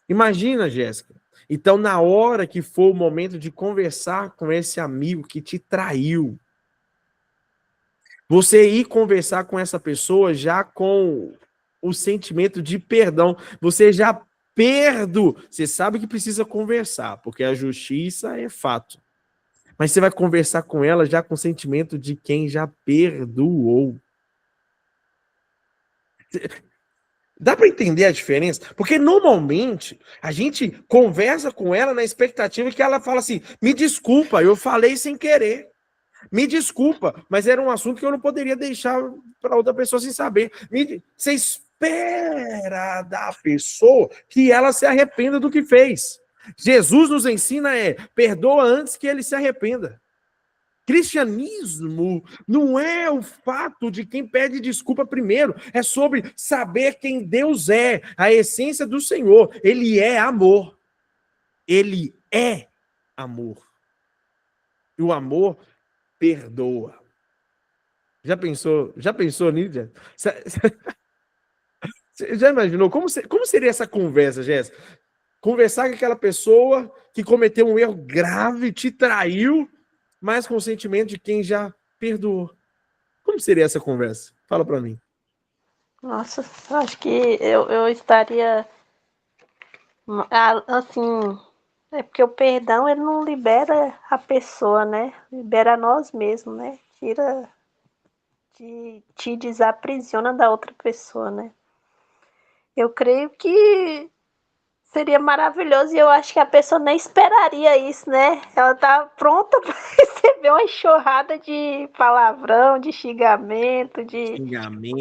Imagina, Jéssica. Então, na hora que for o momento de conversar com esse amigo que te traiu, você ir conversar com essa pessoa já com o sentimento de perdão. Você já perdoa. Você sabe que precisa conversar, porque a justiça é fato. Mas você vai conversar com ela já com o sentimento de quem já perdoou. Dá para entender a diferença? Porque normalmente a gente conversa com ela na expectativa que ela fala assim: me desculpa, eu falei sem querer. Me desculpa, mas era um assunto que eu não poderia deixar para outra pessoa sem saber. Você espera da pessoa que ela se arrependa do que fez. Jesus nos ensina perdoa antes que ele se arrependa. Cristianismo não é o fato de quem pede desculpa primeiro, é sobre saber quem Deus é, a essência do Senhor. Ele é amor. Ele é amor. E o amor perdoa. Já pensou, Nídia? Você já imaginou como seria essa conversa, Jéssica? Conversar com aquela pessoa que cometeu um erro grave, te traiu, mas com o sentimento de quem já perdoou. Como seria essa conversa? Fala para mim. Nossa, acho que eu estaria assim. É porque o perdão ele não libera a pessoa, né? Libera nós mesmos, né? Te desaprisiona da outra pessoa, né? Eu creio que seria maravilhoso e eu acho que a pessoa nem esperaria isso, né? Ela tá pronta para receber uma enxurrada de palavrão, de xingamento, de Xingamento,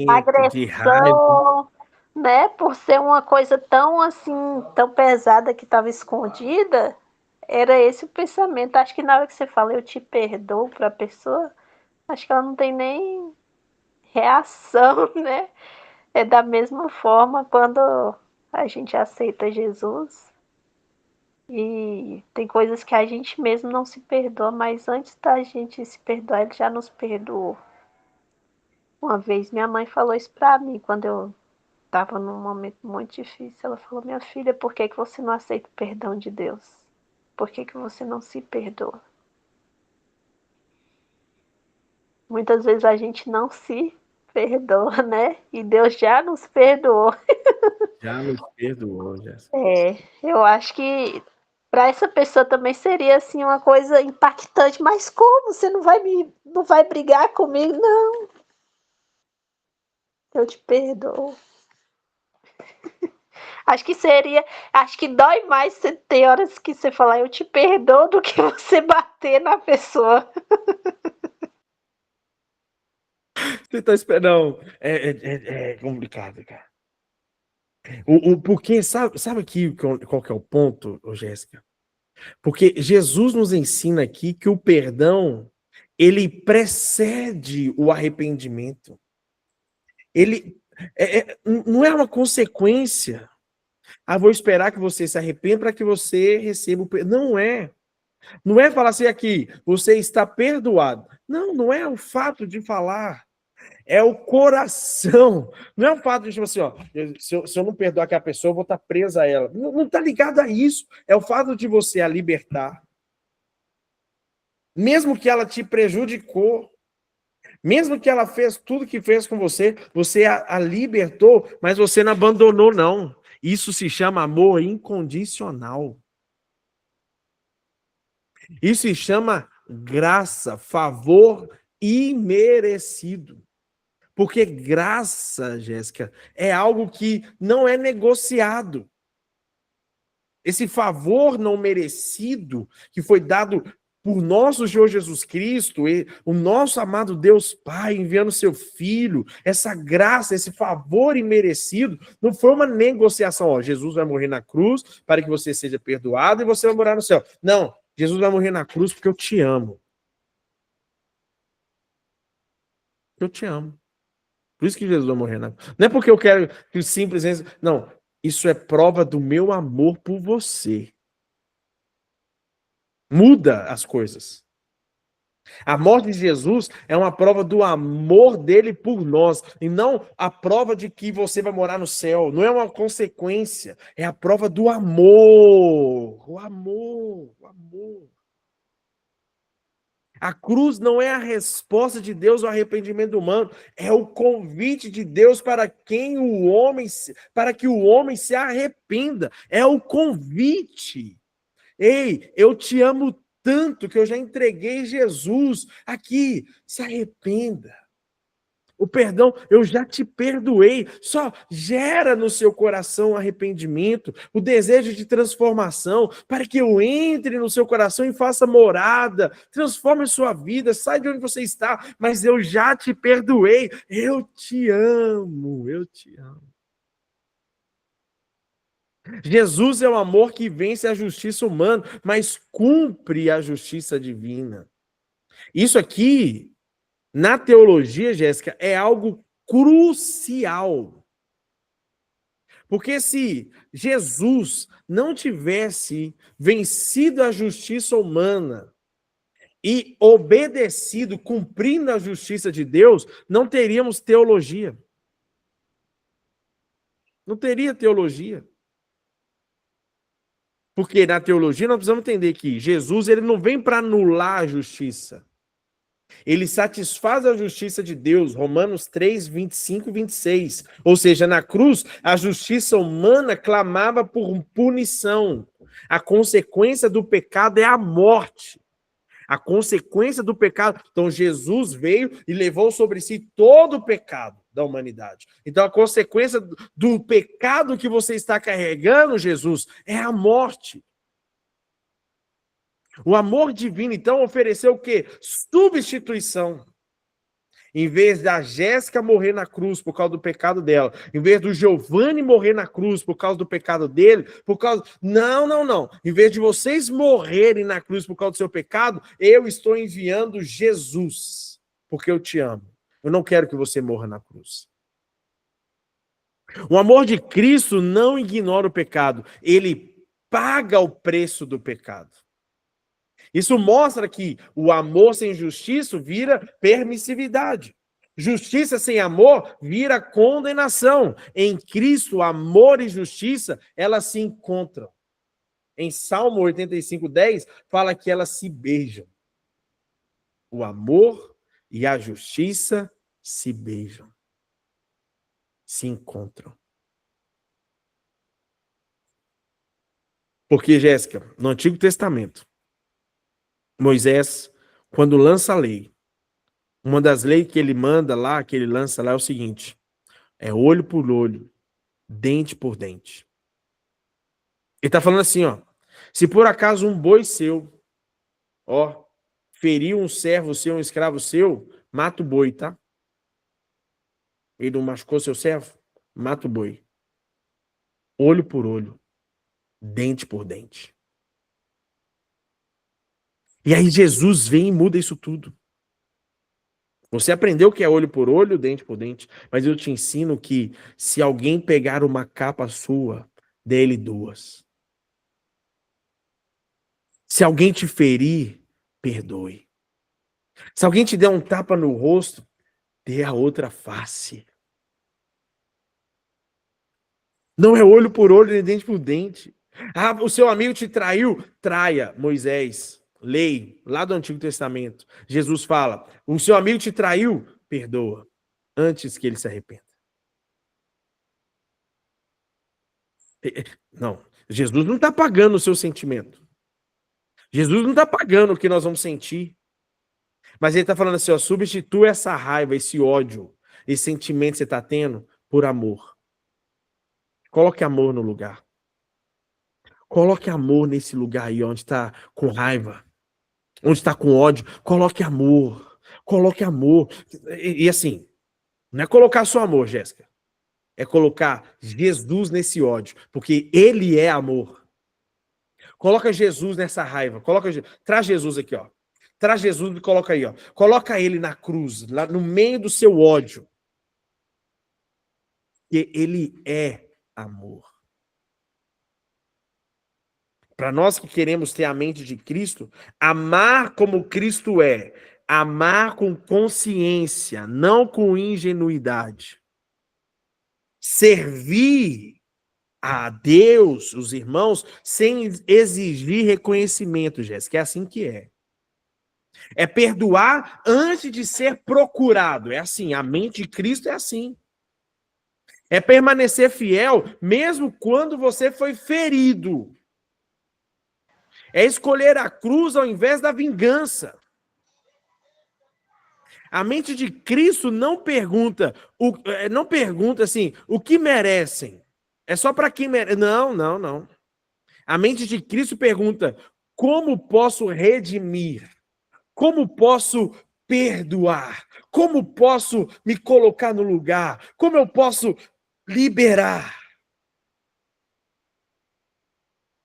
de raiva. agressão, né? Por ser uma coisa tão assim, tão pesada que estava escondida, era esse o pensamento. Acho que na hora que você fala eu te perdoo para a pessoa, acho que ela não tem nem reação, né? É da mesma forma quando a gente aceita Jesus e tem coisas que a gente mesmo não se perdoa, mas antes da gente se perdoar, ele já nos perdoou. Uma vez minha mãe falou isso para mim quando eu estava num momento muito difícil. Ela falou: minha filha, por que você não aceita o perdão de Deus? Por que você não se perdoa? Muitas vezes a gente não se perdoa, né? E Deus já nos perdoou. Já nos perdoou, Jéssica. Eu acho que para essa pessoa também seria assim uma coisa impactante. Mas como? Você não vai brigar comigo? Não, eu te perdoo. Acho que dói mais ter horas que você falar eu te perdoo do que você bater na pessoa. Você tá esperando. É complicado, cara. Porque, sabe aqui qual que é o ponto, Jéssica? Porque Jesus nos ensina aqui que o perdão, ele precede o arrependimento. Ele não é uma consequência. Ah, vou esperar que você se arrependa para que você receba o perdão. Não é. Não é falar assim aqui, você está perdoado. Não é o fato de falar. É o coração. Não é o fato de, tipo assim, ó, se eu não perdoar aquela pessoa, eu vou estar presa a ela. Não está ligado a isso. É o fato de você a libertar. Mesmo que ela te prejudicou, mesmo que ela fez tudo que fez com você, você a libertou, mas você não abandonou, não. Isso se chama amor incondicional. Isso se chama graça, favor imerecido. Porque graça, Jéssica, é algo que não é negociado. Esse favor não merecido que foi dado por nosso Senhor Jesus Cristo, o nosso amado Deus Pai enviando seu Filho, essa graça, esse favor imerecido, não foi uma negociação. Ó, Jesus vai morrer na cruz para que você seja perdoado e você vai morar no céu. Não, Jesus vai morrer na cruz porque eu te amo. Eu te amo. Por isso que Jesus vai morrer na cruz. Não é porque eu quero que simplesmente... Não, isso é prova do meu amor por você. Muda as coisas. A morte de Jesus é uma prova do amor dele por nós, e não a prova de que você vai morar no céu. Não é uma consequência, é a prova do amor. O amor, o amor. A cruz não é a resposta de Deus ao arrependimento humano, é o convite de Deus para para que o homem se arrependa. É o convite. Ei, eu te amo tanto que eu já entreguei Jesus aqui. Se arrependa. O perdão, eu já te perdoei. Só gera no seu coração arrependimento, o desejo de transformação, para que eu entre no seu coração e faça morada, transforme sua vida, sai de onde você está, mas eu já te perdoei. Eu te amo, eu te amo. Jesus é o amor que vence a justiça humana, mas cumpre a justiça divina. Isso aqui, na teologia, Jéssica, é algo crucial. Porque se Jesus não tivesse vencido a justiça humana e obedecido, cumprindo a justiça de Deus, não teríamos teologia. Não teria teologia. Porque na teologia nós precisamos entender que Jesus ele não vem para anular a justiça. Ele satisfaz a justiça de Deus, Romanos 3, 25 e 26. Ou seja, na cruz, a justiça humana clamava por punição. A consequência do pecado é a morte. A consequência do pecado. Então, Jesus veio e levou sobre si todo o pecado da humanidade. Então, a consequência do pecado que você está carregando, Jesus, é a morte. O amor divino, então, ofereceu o quê? Substituição. Em vez da Jéssica morrer na cruz por causa do pecado dela, em vez do Giovanni morrer na cruz por causa do pecado dele, por causa... Não, não, não. Em vez de vocês morrerem na cruz por causa do seu pecado, eu estou enviando Jesus, porque eu te amo. Eu não quero que você morra na cruz. O amor de Cristo não ignora o pecado, ele paga o preço do pecado. Isso mostra que o amor sem justiça vira permissividade. Justiça sem amor vira condenação. Em Cristo, amor e justiça, elas se encontram. Em Salmo 85:10, fala que elas se beijam. O amor e a justiça se beijam. Se encontram. Porque, Jéssica, no Antigo Testamento, Moisés, quando lança a lei, uma das leis que ele manda lá, que ele lança lá é o seguinte: é olho por olho, dente por dente. Ele está falando assim, ó, se por acaso um boi seu, ó, feriu um servo seu, um escravo seu, mata o boi, tá? Ele não machucou seu servo? Mata o boi. Olho por olho, dente por dente. E aí Jesus vem e muda isso tudo. Você aprendeu que é olho por olho, dente por dente, mas eu te ensino que se alguém pegar uma capa sua, dê-lhe duas. Se alguém te ferir, perdoe. Se alguém te der um tapa no rosto, dê a outra face. Não é olho por olho, nem dente por dente. Ah, o seu amigo te traiu? Traia, Moisés. Lei, lá do Antigo Testamento. Jesus fala: o seu amigo te traiu? Perdoa, antes que ele se arrependa. Não, Jesus não está pagando o seu sentimento. Jesus não está pagando o que nós vamos sentir. Mas ele está falando assim, ó, substitua essa raiva, esse ódio, esse sentimento que você está tendo por amor. Coloque amor no lugar. Coloque amor nesse lugar aí, onde está com raiva, onde está com ódio. Coloque amor. Coloque amor. E assim, não é colocar só amor, Jéssica. É colocar Jesus nesse ódio, porque ele é amor. Coloca Jesus nessa raiva. Traz Jesus aqui, ó. Traz Jesus e coloca aí, ó. Coloca ele na cruz, lá no meio do seu ódio. Porque ele é amor. Para nós que queremos ter a mente de Cristo, amar como Cristo é, amar com consciência, não com ingenuidade. Servir a Deus, os irmãos, sem exigir reconhecimento, Jéssica. É assim que é. É perdoar antes de ser procurado. É assim, a mente de Cristo é assim. É permanecer fiel mesmo quando você foi ferido. É escolher a cruz ao invés da vingança. A mente de Cristo não pergunta assim, o que merecem. É só para quem merece. Não, não, não. A mente de Cristo pergunta: como posso redimir? Como posso perdoar? Como posso me colocar no lugar? Como eu posso liberar?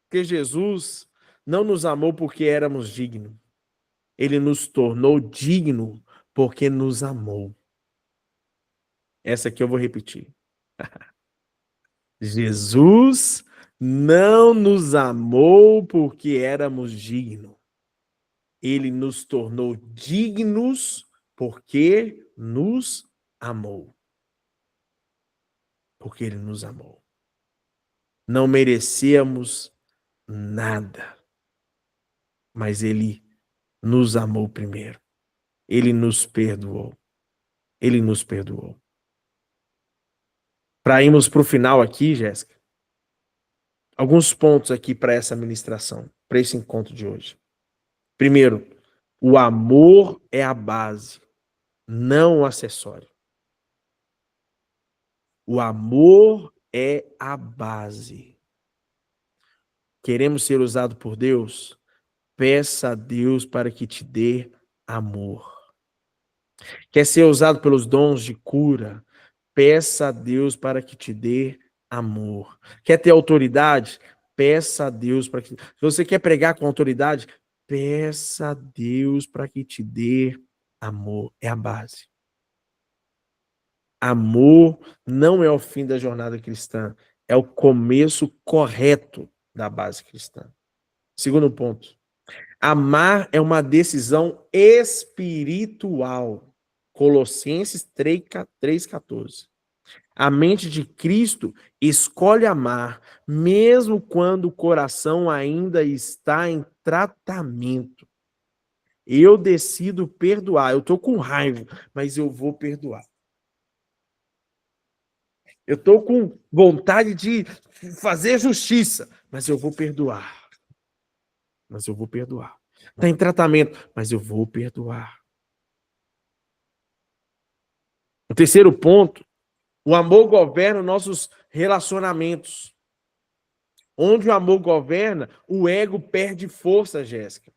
Porque Jesus não nos amou porque éramos dignos. Ele nos tornou digno porque nos amou. Essa aqui eu vou repetir. Jesus não nos amou porque éramos dignos. Ele nos tornou dignos porque nos amou. Porque ele nos amou. Não merecíamos nada. Mas ele nos amou primeiro. Ele nos perdoou. Ele nos perdoou. Para irmos para o final aqui, Jéssica, alguns pontos aqui para essa ministração, para esse encontro de hoje. Primeiro, o amor é a base, não o acessório. O amor é a base. Queremos ser usados por Deus? Peça a Deus para que te dê amor. Quer ser usado pelos dons de cura? Peça a Deus para que te dê amor. Quer ter autoridade? Peça a Deus para que... Se você quer pregar com autoridade, peça a Deus para que te dê amor. É a base. Amor não é o fim da jornada cristã, é o começo correto da base cristã. Segundo ponto. Amar é uma decisão espiritual. Colossenses 3,14. A mente de Cristo escolhe amar, mesmo quando o coração ainda está em tratamento. Eu decido perdoar. Eu estou com raiva, mas eu vou perdoar. Eu estou com vontade de fazer justiça, mas eu vou perdoar. Mas eu vou perdoar. Está em tratamento, mas eu vou perdoar. O terceiro ponto, o amor governa nossos relacionamentos. Onde o amor governa, o ego perde força, Jéssica.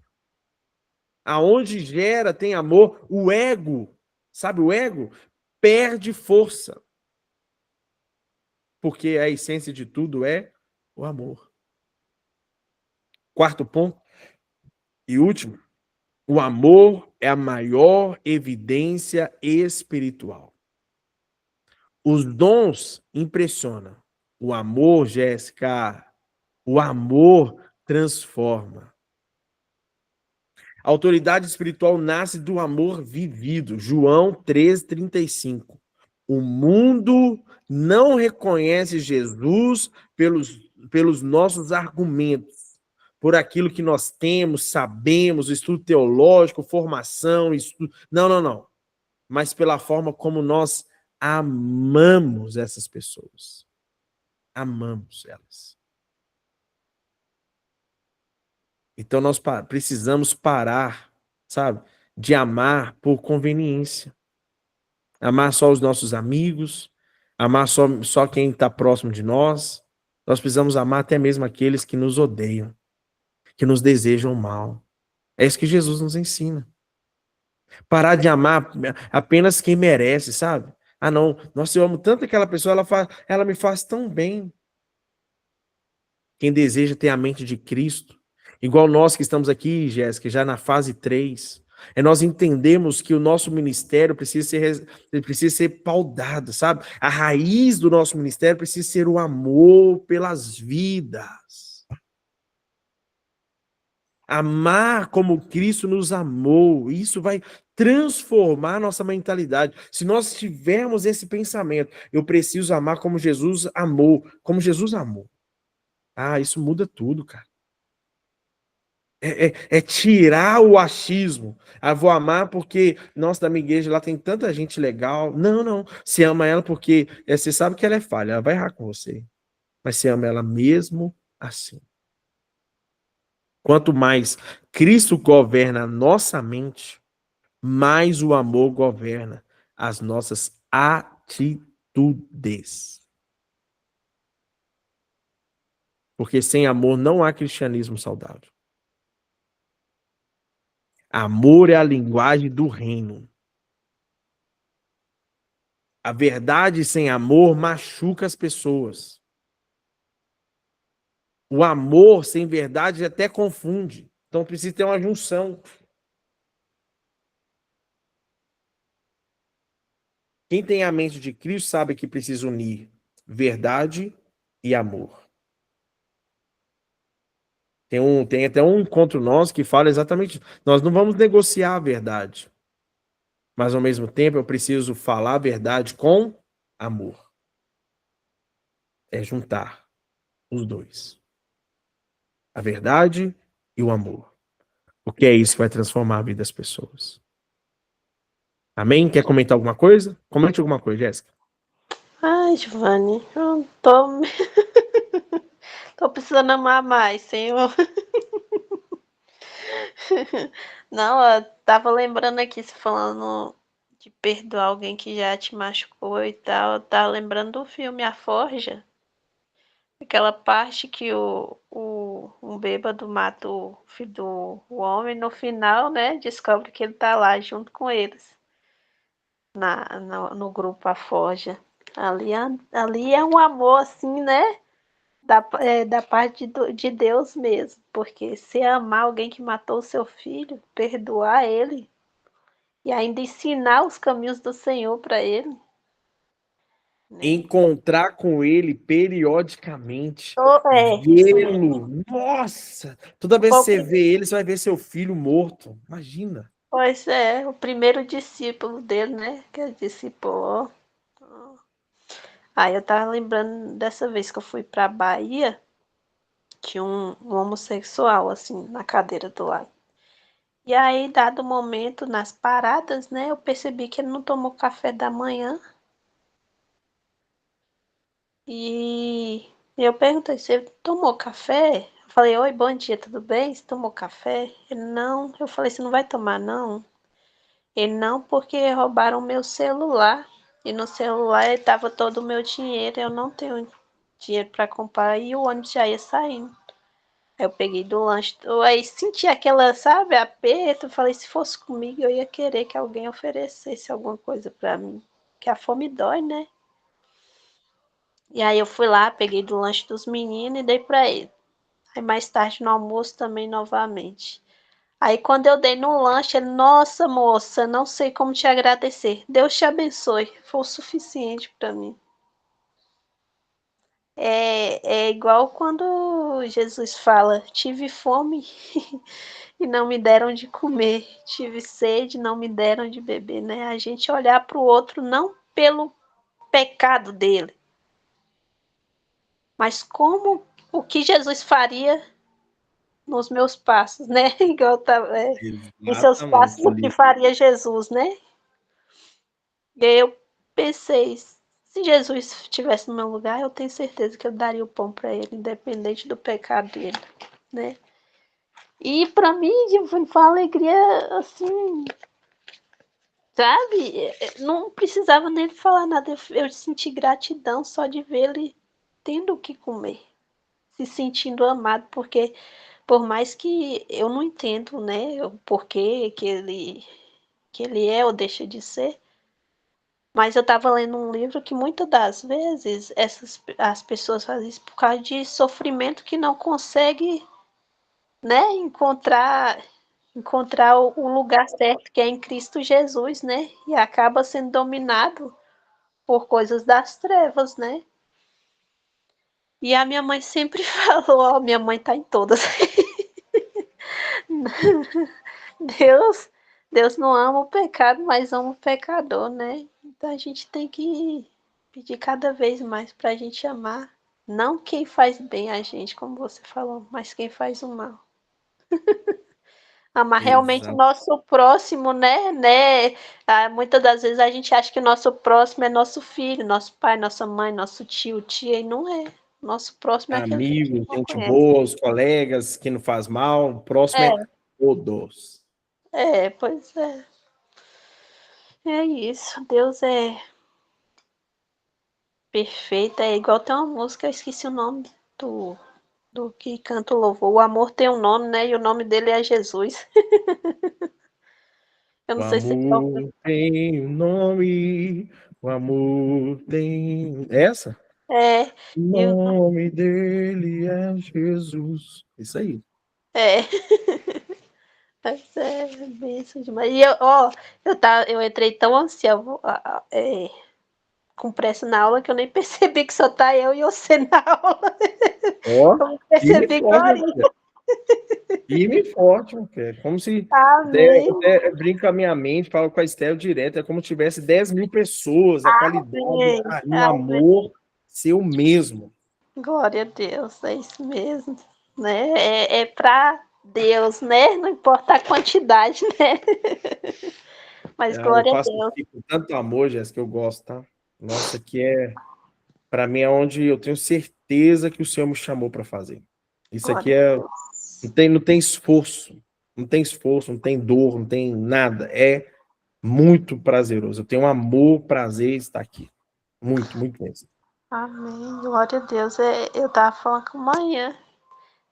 Aonde gera, tem amor, o ego, sabe o ego? Perde força. Porque a essência de tudo é o amor. Quarto ponto e último, o amor é a maior evidência espiritual. Os dons impressionam. O amor, Jéssica, o amor transforma. A autoridade espiritual nasce do amor vivido. João 3,35. O mundo não reconhece Jesus pelos nossos argumentos, por aquilo que nós temos, sabemos, estudo teológico, formação, estudo. Não, não, não. Mas pela forma como nós amamos essas pessoas. Amamos elas. Então nós precisamos parar, sabe, de amar por conveniência. Amar só os nossos amigos, amar só quem está próximo de nós. Nós precisamos amar até mesmo aqueles que nos odeiam, que nos desejam mal. É isso que Jesus nos ensina. Parar de amar apenas quem merece, sabe? Ah, não, nossa, eu amo tanto aquela pessoa, ela me faz tão bem. Quem deseja ter a mente de Cristo, igual nós que estamos aqui, Jéssica, já na fase 3, nós entendemos que o nosso ministério precisa ser paudado, sabe? A raiz do nosso ministério precisa ser o amor pelas vidas. Amar como Cristo nos amou, isso vai transformar nossa mentalidade. Se nós tivermos esse pensamento, eu preciso amar como Jesus amou, Ah, isso muda tudo, cara. É tirar o achismo. Ah, vou amar porque, nossa, da minha igreja lá tem tanta gente legal. Não, não. Você ama ela porque você sabe que ela é falha, ela vai errar com você. Mas você ama ela mesmo assim. Quanto mais Cristo governa a nossa mente, mais o amor governa as nossas atitudes. Porque sem amor não há cristianismo saudável. Amor é a linguagem do reino. A verdade sem amor machuca as pessoas. O amor sem verdade até confunde. Então precisa ter uma junção. Quem tem a mente de Cristo sabe que precisa unir verdade e amor. Tem até um encontro nosso que fala exatamente isso. Nós não vamos negociar a verdade. Mas ao mesmo tempo eu preciso falar a verdade com amor. É juntar os dois. A verdade e o amor. Porque é isso que vai transformar a vida das pessoas. Amém? Quer comentar alguma coisa? Comente alguma coisa, Jéssica. Ai, Giovanni, eu tô, tô precisando amar mais, Senhor. Não, eu tava lembrando aqui, você falando de perdoar alguém que já te machucou e tal. Eu tava lembrando do filme A Forja. Aquela parte que um bêbado mata o filho do homem, no final, né, descobre que ele tá lá junto com eles, no grupo A Forja. Ali é um amor, assim, né, da parte de Deus mesmo, porque se amar alguém que matou o seu filho, perdoar ele e ainda ensinar os caminhos do Senhor para ele, né? Encontrar com ele periodicamente. Isso mesmo. Vê-lo. Nossa! Toda vez que você vê ele, você vai ver seu filho morto. Imagina. Pois é, o primeiro discípulo dele, né, que ele discipulou. Aí eu tava lembrando dessa vez que eu fui pra Bahia, tinha um homossexual, assim, na cadeira do lado. E aí, dado o momento, nas paradas, né, eu percebi que ele não tomou café da manhã. E eu perguntei, você tomou café? Eu falei, oi, bom dia, tudo bem? Você tomou café? Ele, não. Eu falei, você não vai tomar, não? Ele, não, porque roubaram meu celular. E no celular estava todo o meu dinheiro, eu não tenho dinheiro para comprar. E o ônibus já ia saindo. Aí eu peguei do lanche, aí senti aquela, sabe, aperto. Falei, se fosse comigo, eu ia querer que alguém oferecesse alguma coisa para mim. Que a fome dói, né? E aí eu fui lá, peguei do lanche dos meninos e dei para ele. Aí mais tarde no almoço também novamente. Aí quando eu dei no lanche, ele, nossa moça, não sei como te agradecer. Deus te abençoe. Foi o suficiente para mim. É igual quando Jesus fala: tive fome e não me deram de comer, tive sede e não me deram de beber, né? A gente olhar para o outro não pelo pecado dele, mas como o que Jesus faria nos meus passos, né? Igual em seus passos, Exatamente, o que ali. faria Jesus, né? E aí eu pensei, se Jesus estivesse no meu lugar, eu tenho certeza que eu daria o pão para ele, independente do pecado dele, né? E para mim foi uma alegria assim, sabe? Não precisava nem falar nada, eu senti gratidão só de ver ele tendo o que comer, se sentindo amado, porque por mais que eu não entendo, né, o porquê que ele é ou deixa de ser, mas eu estava lendo um livro que muitas das vezes as pessoas fazem isso por causa de sofrimento que não consegue, né, encontrar o lugar certo que é em Cristo Jesus, né? E acaba sendo dominado por coisas das trevas, né? E a minha mãe sempre falou, ó, minha mãe tá em todas. Deus, Deus não ama o pecado, mas ama o pecador, né? Então a gente tem que pedir cada vez mais para a gente amar, não quem faz bem a gente, como você falou, mas quem faz o mal. Amar realmente o Exato. nosso próximo, né? Muitas das vezes a gente acha que o nosso próximo é nosso filho, nosso pai, nossa mãe, nosso tio, tia, e não é. Nosso próximo é aquele que a gente Amigos, não gente conhece. boa, os colegas que não faz mal, o próximo é todos. Pois é. É isso. Deus é perfeito. É igual tem uma música, eu esqueci o nome do que canta o louvor. O amor tem um nome, né? E o nome dele é Jesus. Eu O não sei se você já ouviu. amor tem um nome, o amor tem. Essa? É, O e o- nome dele é Jesus. Isso aí. é. Mas é bênção demais. Eu entrei tão ansiosa, com pressa na aula que eu nem percebi que só tá eu e você na aula. Ó, Eu firme e percebi forte, agora. meu filho. Firme e forte, meu filho. Como se. Amém. Até brinco com a minha mente, falo com a Estela direto, é como se tivesse 10.000 pessoas, a qualidade Amém. e o Amém. amor ser o mesmo. Glória a Deus, é isso mesmo. Né? É para Deus, né? Não importa a quantidade, né? Mas Ah, eu glória a faço Deus. aqui com tanto amor, Jéssica, que eu gosto, tá? Nossa, que para mim, é onde eu tenho certeza que o Senhor me chamou para fazer. Isso aqui Glória a é. Deus. Não tem esforço. Não tem esforço, não tem dor, não tem nada. É muito prazeroso. Eu tenho um amor, prazer em estar aqui. Muito, muito mesmo. Amém. Glória a Deus. Eu tava falando com a manhã.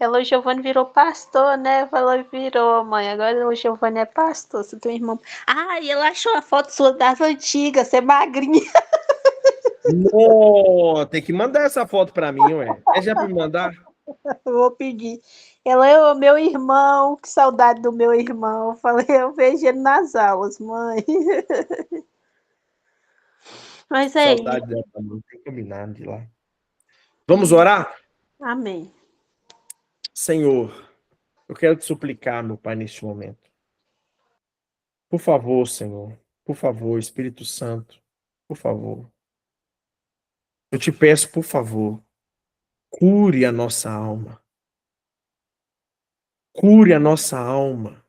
Ela, o Giovanni virou pastor, né? Falou, virou, mãe. Agora o Giovanni é pastor, você tem um irmão. Ah, e ela achou a foto sua das antigas, você é magrinha. Nossa, tem que mandar essa foto para mim, ué. É já para me mandar? Eu vou pedir. Ela é o meu irmão, que saudade do meu irmão. Eu falei, eu vejo ele nas aulas, mãe. Mas é Saudade isso. dela também. Tem que combinar de ir lá. Vamos orar? Amém. Senhor, eu quero te suplicar, meu Pai, neste momento. Por favor, Senhor. Por favor, Espírito Santo. Por favor. Eu te peço, por favor, cure a nossa alma. Cure a nossa alma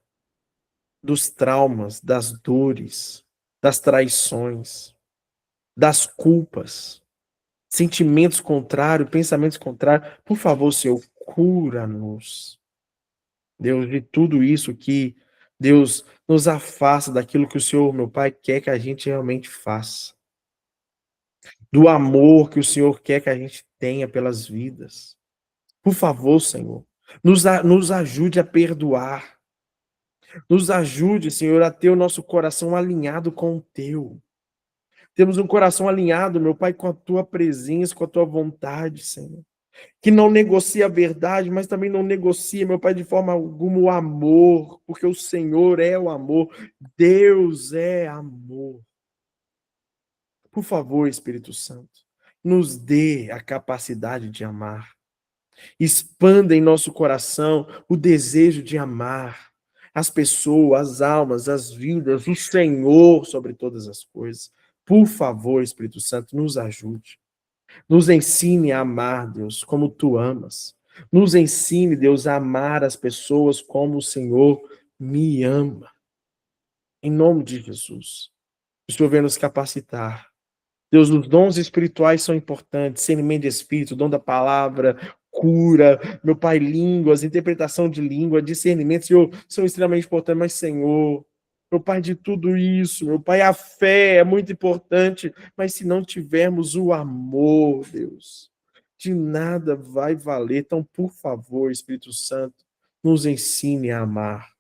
dos traumas, das dores, das traições, das culpas, sentimentos contrários, pensamentos contrários. Por favor, Senhor, cura-nos. Deus, de tudo isso que Deus nos afasta daquilo que o Senhor, meu Pai, quer que a gente realmente faça. Do amor que o Senhor quer que a gente tenha pelas vidas. Por favor, Senhor, nos ajude a perdoar. Nos ajude, Senhor, a ter o nosso coração alinhado com o teu. Temos um coração alinhado, meu Pai, com a tua presença, com a tua vontade, Senhor. Que não negocia a verdade, mas também não negocia, meu Pai, de forma alguma o amor, porque o Senhor é o amor. Deus é amor. Por favor, Espírito Santo, nos dê a capacidade de amar. Expanda em nosso coração o desejo de amar as pessoas, as almas, as vidas, o Senhor sobre todas as coisas. Por favor, Espírito Santo, nos ajude. Nos ensine a amar, Deus, como tu amas. Nos ensine, Deus, a amar as pessoas como o Senhor me ama. Em nome de Jesus. O Senhor venha nos capacitar. Deus, os dons espirituais são importantes, discernimento de espírito, dom da palavra, cura, meu Pai, línguas, interpretação de língua, discernimento, Senhor, são extremamente importantes, mas, Senhor, meu Pai, de tudo isso, meu Pai, a fé é muito importante, mas se não tivermos o amor, Deus, de nada vai valer. Então, por favor, Espírito Santo, nos ensine a amar,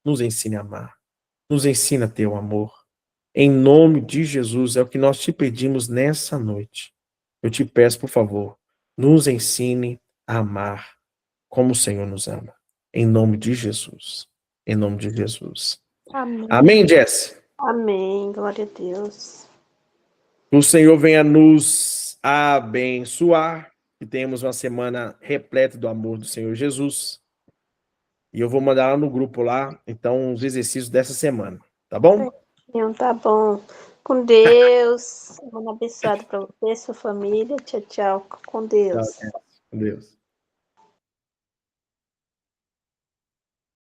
nos ensine a amar, nos ensine a ter o amor. Em nome de Jesus, é o que nós te pedimos nessa noite. Eu te peço, por favor, nos ensine a amar como o Senhor nos ama. Em nome de Jesus. Em nome de Jesus. Amém. Amém, Jess? Amém. Glória a Deus. Que o Senhor venha nos abençoar. Que tenhamos uma semana repleta do amor do Senhor Jesus. E eu vou mandar lá no grupo lá, então, os exercícios dessa semana. Tá bom? Então, tá bom. Com Deus. Semana abençoada para você, sua família. Tchau, tchau. Com Deus. Tchau, com Deus.